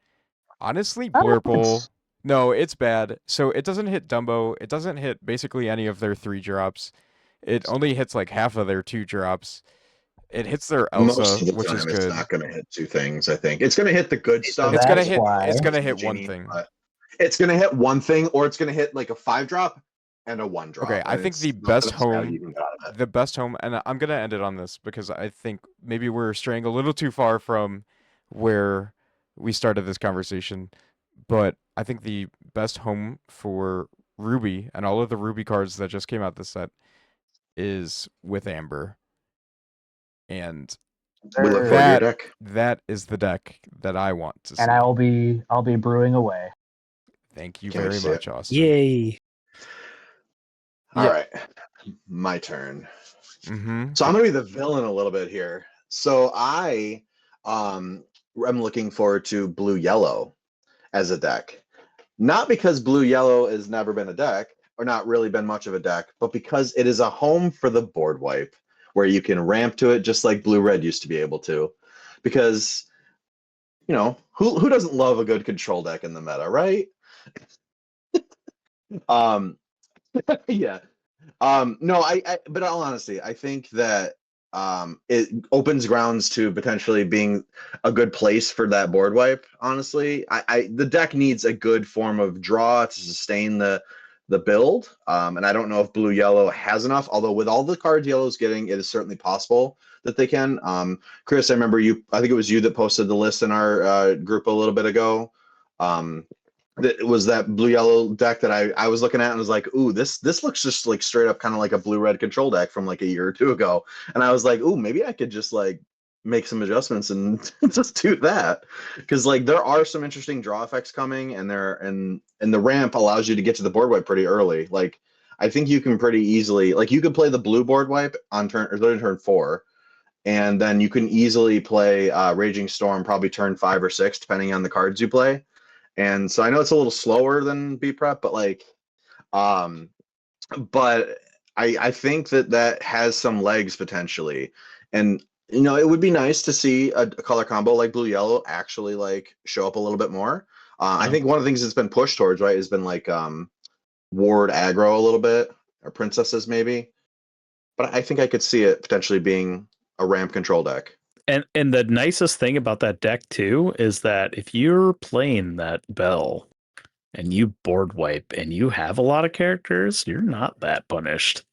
honestly, Blurple. No, it's bad. So it doesn't hit Dumbo. It doesn't hit basically any of their 3 drops. It only hits like half of their 2 drops. It hits their Most Elsa, of the which is time, it's good. not going to hit 2 things. I think it's going to hit the good stuff. It's gonna that's hit. why It's gonna hit one Genie, thing. but it's going to hit one thing, or it's going to hit like a 5-drop and a 1-drop. Okay, I and think it's the not best gonna snap home, you even out of it. the best home, and I'm gonna end it on this because I think maybe we're straying a little too far from where we started this conversation. But I think the best home for Ruby and all of the Ruby cards that just came out this set is with Amber. And We look forward to your and deck. that is the deck that I want to see. I'll be brewing away. Thank you Can't wait very to see much, it. Austin. Yay. All Yeah. right, my turn. Mm-hmm. So I'm gonna be the villain a little bit here. So I am looking forward to blue yellow as a deck. Not because blue yellow has never been a deck, or not really been much of a deck, but because it is a home for the board wipe, where you can ramp to it just like blue red used to be able to. Because you know, who doesn't love a good control deck in the meta, right? Yeah. No, but in all honesty, I think that it opens grounds to potentially being a good place for that board wipe. Honestly, the deck needs a good form of draw to sustain the build, and I don't know if blue yellow has enough. Although with all the cards yellow's getting, it is certainly possible that they can. Chris, I remember you. I think it was you that posted the list in our group a little bit ago. That was that blue yellow deck that I was looking at and was like, ooh, this looks just like straight up kind of like a blue red control deck from like a year or 2 ago. And I was like, ooh, maybe I could just like make some adjustments and just do that. Because like there are some interesting draw effects coming, and the ramp allows you to get to the board wipe pretty early. Like I think you can pretty easily, like, you could play the blue board wipe on turn 4, and then you can easily play Raging Storm probably turn 5 or 6, depending on the cards you play. And so I know it's a little slower than B prep, but like, um, but I think that has some legs potentially, and it would be nice to see a color combo like blue yellow actually like show up a little bit more. I think one of the things that's been pushed towards, right, has been like ward aggro a little bit, or princesses maybe, but I think I could see it potentially being a ramp control deck. And the nicest thing about that deck too is that if you're playing that Bell and you board wipe and you have a lot of characters, you're not that punished.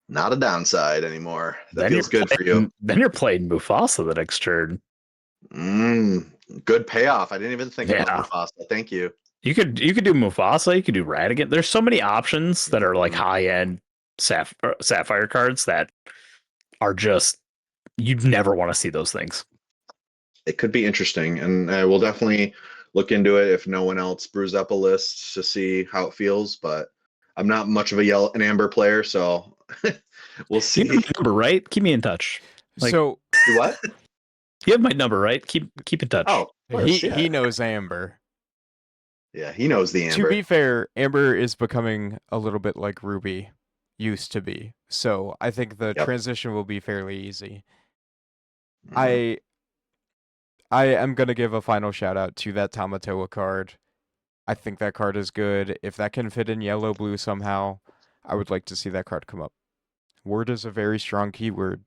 Not a downside anymore. That Then feels good for you. Then you're playing Mufasa the next turn. Good payoff. I didn't even think Yeah. about Mufasa. Thank you. You could do Mufasa, you could do Radigan. There's so many options that are like high end Sapphire cards that are just, you'd never want to see those things. It could be interesting, and we'll definitely look into it if no one else brews up a list to see how it feels. But I'm not much of an amber player, so we'll see. You have my number, right? Keep me in touch. Like, So You what? you have my number, right? Keep in touch. Oh, of course, he knows Amber. Yeah, he knows the amber. To be fair, Amber is becoming a little bit like Ruby used to be. So I think the Yep. transition will be fairly easy. Mhm. I am gonna give a final shout out to that Tamatoa card. I think that card is good. If that can fit in yellow blue somehow, I would like to see that card come up. Word is a very strong keyword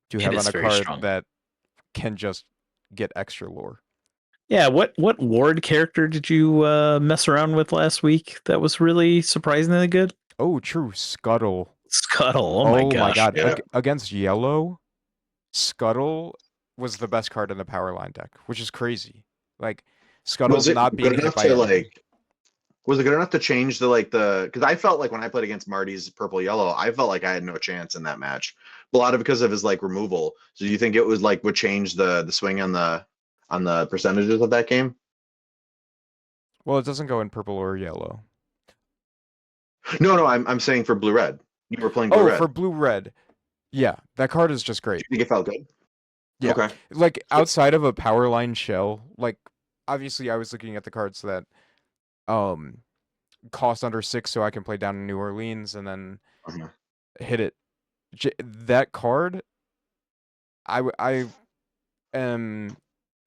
to It have is on a very card strong. that can just get extra lore. Yeah, what ward character did you mess around with last week that was really surprisingly good? Oh, true, Scuttle. Scuttle. Oh my gosh. God. Yeah. Against yellow, Scuttle was the best card in the power line deck, which is crazy. Like Scuttle Was it not being good hit enough by to anything. like? Was it good enough to change because I felt like when I played against Marty's purple yellow, I felt like I had no chance in that match. A lot of because of his like removal. So do you think it was like would change the swing on the percentages of that game? Well, it doesn't go in purple or yellow. No, I'm saying for blue red. You were playing blue red. For blue red. Yeah, that card is just Do great. you think it felt good? Yeah. Okay. Like outside of a power line shell, like obviously I was looking at the cards that cost under 6 so I can play down in New Orleans and then Uh-huh. hit it. That card I am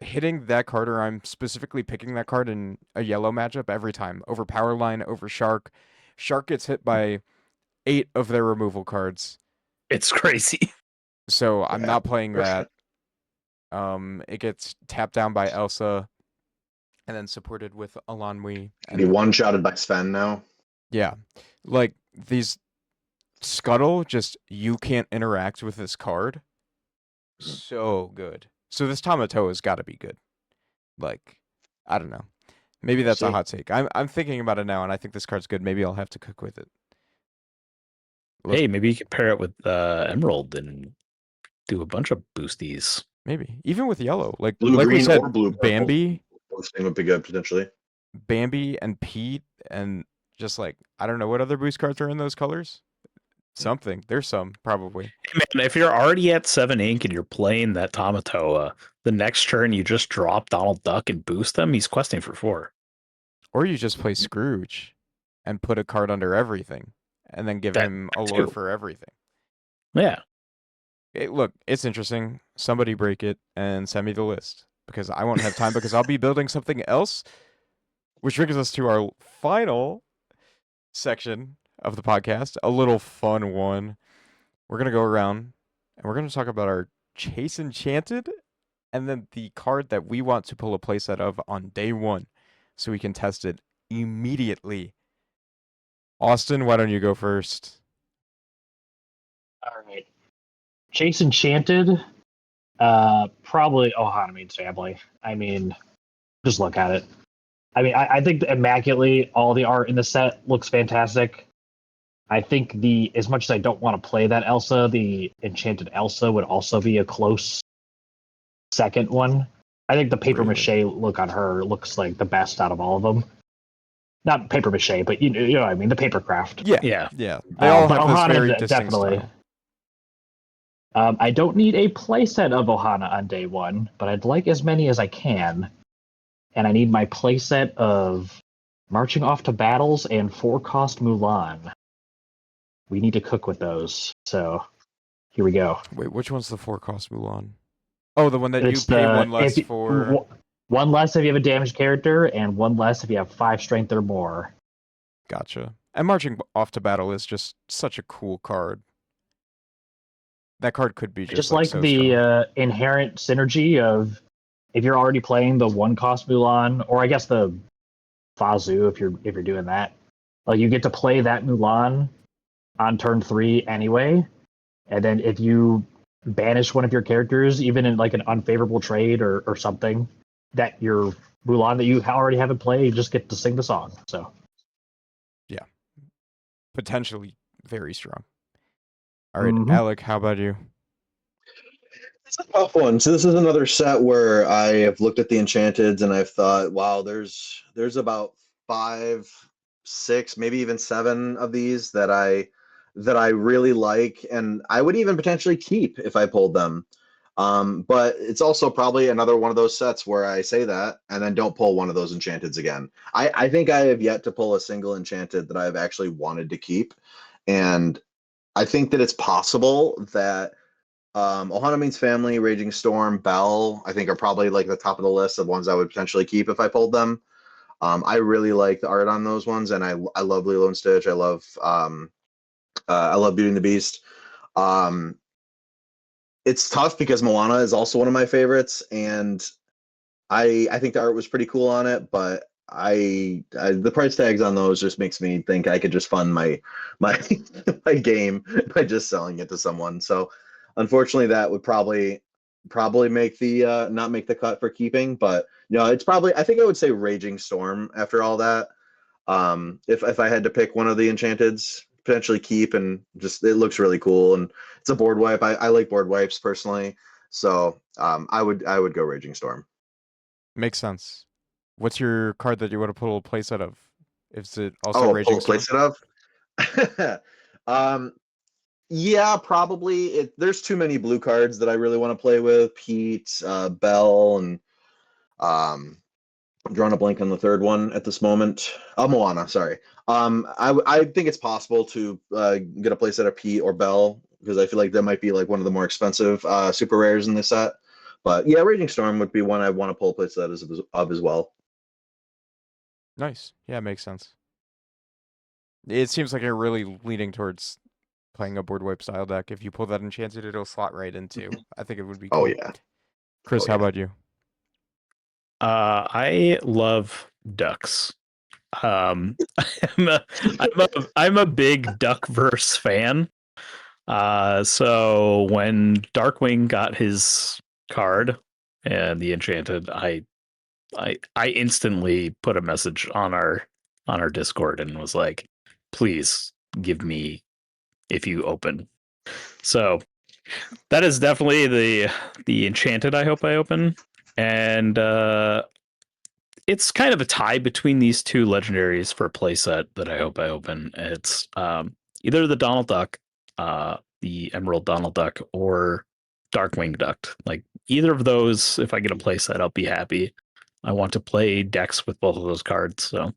hitting that card, or I'm specifically picking that card in a yellow matchup every time over power line, over Shark. Shark gets hit by 8 of their removal cards. It's crazy. So I'm Yeah, not playing perfect. that. It gets tapped down by Elsa and then supported with Alanwi. Can be one-shotted by Sven now. Yeah. Like these Scuttle, just you can't interact with this card. So good. So this Tamatoa has got to be good. Like, I don't know. Maybe that's a See. hot take. I'm thinking about it now, and I think this card's good. Maybe I'll have to cook with it. Hey, maybe you could pair it with Emerald and do a bunch of boosties. Maybe even with yellow, like Blue we green said, or blue purple. Bambi Boosting would be good potentially. and Pete, and just like I don't know what other boost cards are in those colors. Something. There's some probably. Hey man, if you're already at 7 ink and you're playing that Tamatoa, the next turn you just drop Donald Duck and boost them, he's questing for 4. Or you just play Scrooge and put a card under everything, and then give him a lore too. for everything. Yeah. Look, it's interesting. Somebody break it and send me the list because I won't have time because I'll be building something else. Which brings us to our final section of the podcast, a little fun one. We're going to go around and we're going to talk about our Chase Enchanted and then the card that we want to pull a playset of on day 1 so we can test it immediately. Austin, why don't you go first? All right. Chase Enchanted, probably Ohaname's family. I mean, just look at it. I mean, I think that immaculately all the art in the set looks fantastic. I think as much as I don't want to play that Elsa, the Enchanted Elsa would also be a close second one. I think the paper Really? mache look on her looks like the best out of all of them. not paper mache, but you know what I mean, the paper craft. Yeah, Yeah. yeah. They all but have this Ohana very distinct definitely. style. I don't need a playset of Ohana on day one, but I'd like as many as I can. And I need my playset of Marching Off to Battles and 4-cost Mulan. We need to cook with those. So here we go. Wait, which one's the 4-cost Mulan? Oh, the one that you It's pay the one less for. one less if you have a damaged character, and one less if you have 5 strength or more. Gotcha. And Marching Off to Battle is just such a cool card. That card could be I just, just like like so the strong. inherent synergy of if you're already playing the 1-cost Mulan, or I guess the Fazu if you're doing that. Like you get to play that Mulan on turn 3 anyway, and then if you banish one of your characters, even in like an unfavorable trade or something, that your Mulan that you already have in play, you just get to sing the song. So Potentially very strong. All right, Alec, how about you? It's a tough one. So this is another set where I have looked at the Enchanteds and I've thought, wow, there's about 5, 6, maybe even 7 of these that I really like, and I would even potentially keep if I pulled them. But it's also probably another one of those sets where I say that and then don't pull one of those Enchanteds again. I think I have yet to pull a single Enchanted that I've actually wanted to keep, and I think that it's possible that Ohana Means Family, Raging Storm, Bell, I think are probably like the top of the list of ones I would potentially keep if I pulled them. I really like the art on those ones, and I love Lilo and Stitch. I love Beauty and the Beast. Um, it's tough because Moana is also one of my favorites, and I think the art was pretty cool on it, but the price tags on those just makes me think I could just fund my my game by just selling it to someone. So unfortunately that would probably make the not make the cut for keeping, but it's probably, I think I would say Raging Storm after all that. If I had to pick one of the Enchanteds, potentially keep, and just it looks really cool and it's a board wipe. I like board wipes personally. So I would go Raging Storm. Makes sense. What's your card that you want to pull a playset of? Is it also Raging pull a Storm? playset of? Yeah, probably. There's too many blue cards that I really want to play with. Pete, Bell, and I'm drawing a blank on the third one at this moment. Moana, sorry. I think it's possible to get a playset of Pete or Bell because I feel like that might be like one of the more expensive super rares in this set. But yeah, Raging Storm would be one I want to pull a playset of as well. Nice. Yeah, makes sense. It seems like you're really leaning towards playing a board wipe style deck. If you pull that Enchanted, it'll slot right into. I think it would be cool. Oh yeah. Chris, how about you? I love ducks. I'm a big Duckverse fan. So when Darkwing got his card and the Enchanted, I instantly put a message on our Discord and was like, please give me if you open. So that is definitely the Enchanted I hope I open. And it's kind of a tie between these two legendaries for playset that I hope I open. It's either the Donald Duck, the Emerald Donald Duck, or Darkwing Duck. Like either of those, if I get a playset, I'll be happy. I want to play decks with both of those cards, so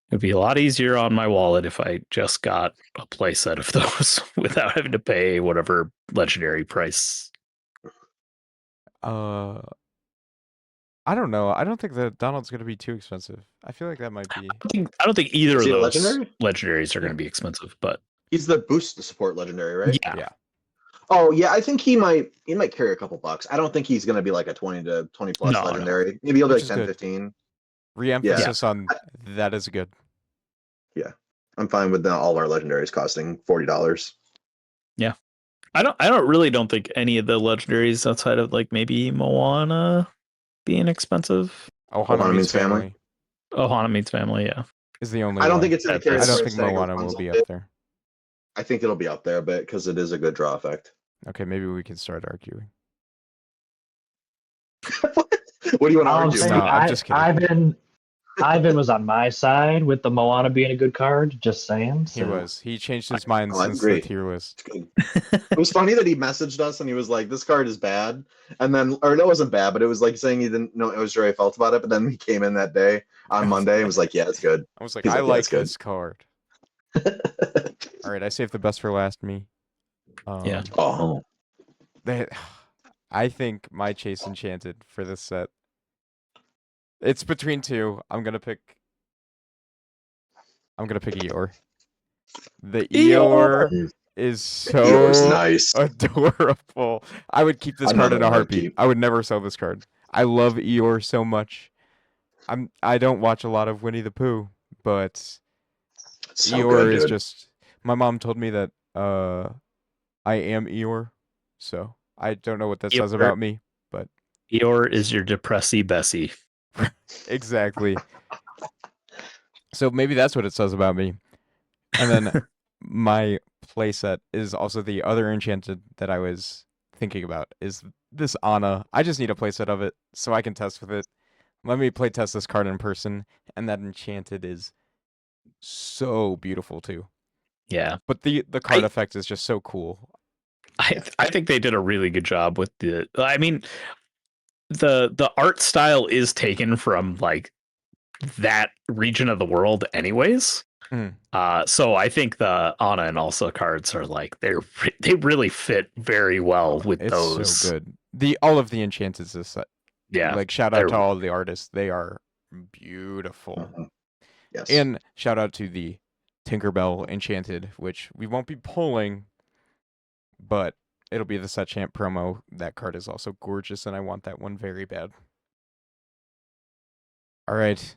it'd be a lot easier on my wallet if I just got a playset of those without having to pay whatever legendary price. I don't know. I don't think that Donald's going to be too expensive. I feel like that might be. I don't think either Is of he a those legendary? legendaries are going Yeah. to be expensive, but He's the boost to support legendary, right? yeah. Yeah. Oh yeah, I think he might carry a couple bucks. I don't think he's gonna be like a 20 to 20 plus No. legendary. Maybe he'll be Which like is 10, good. 15. Re-emphasis on that is good. Yeah. I'm fine with all our legendaries costing $40. Yeah. I don't think any of the legendaries outside of like maybe Moana being expensive. Ohana Means Family Ohana Means Family, yeah. is the only I don't one. think it's gonna carry I the don't price think tag of Moana will Rapunzel be bit. up there. I think it'll be up there, but because it is a good draw effect. Okay, maybe we can start arguing. What do you want to I'm argue? saying, No, I'm just kidding. Ivan was on my side with the Moana being a good card. Just saying. He So. was. He changed his mind I since the agree. tier list. It's good. It was funny that he messaged us and he was like, "This card is bad," and then, or no, it wasn't bad, but it was like saying he didn't know it was how he felt about it. But then he came in that day on Monday and was like, "Yeah, it's good." I was like, He's I like, "Yeah, like it's good." this card. All right, I saved the best for last. Me. Yeah. Oh, I think my Chase Enchanted for this set. It's between two. I'm gonna pick Eeyore. The Eeyore is Eeyore's so nice. adorable. I would keep this card in Another a one I'd heartbeat. keep. I would never sell this card. I love Eeyore so much. I don't watch a lot of Winnie the Pooh, but So Eeyore good, is dude. just. My mom told me that I am Eeyore, so I don't know what that says Eeyore. about me. Eeyore is your depressy Bessie. Exactly. So maybe that's what it says about me. And then my playset is also the other enchanted that I was thinking about is this Anna. I just need a playset of it so I can test with it. Let me play test this card in person, and that enchanted is so beautiful too. Yeah. But the card effect is just so cool. I think they did a really good job with the. I mean, the art style is taken from like that region of the world, anyways. Mm. So I think the Anna and Elsa cards are like they really fit very well with It's those. so good. All of the enchanteds this set. Yeah. Like shout out to all the artists. They are beautiful. Mhm. Yes. And shout out to the Tinkerbell Enchanted, which we won't be pulling, but it'll be the Set Champ promo. That card is also gorgeous, and I want that one very bad. All right.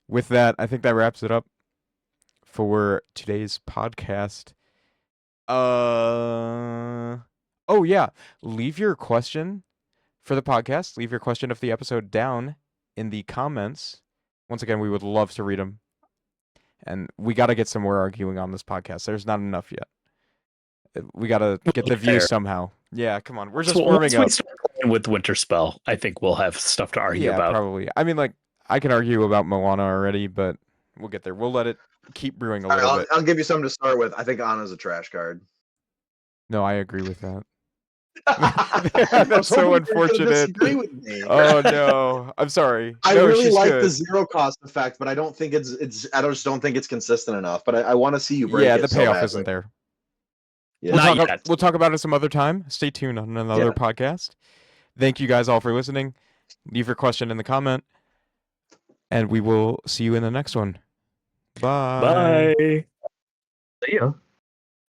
With that, I think that wraps it up for today's podcast. Oh yeah. Leave your question for the podcast. Leave your question of the episode down in the comments. Once again, we would love to read them. And we got to get some more arguing on this podcast. There's not enough yet. We got to get the views somehow. Yeah, come on. We're just warming once up. we start playing with Winterspell, I think we'll have stuff to argue Yeah, about. probably. I mean, like, I can argue about Moana already, but we'll get there. We'll let it keep brewing a All right, little bit. I'll give you something to start with. I think Anna's a trash card. No, I agree with that. I That's was so hoping you were gonna unfortunate. disagree with me. Oh no, I'm sorry. I No, really she's like good. the zero cost effect, but I don't think it's. I just don't think it's consistent enough. But I want to see you break Yeah, it. the so payoff badly. isn't there. Yeah. We'll talk about it some other time. Stay tuned on another podcast. Thank you guys all for listening. Leave your question in the comment, and we will see you in the next one. Bye. Bye. See ya.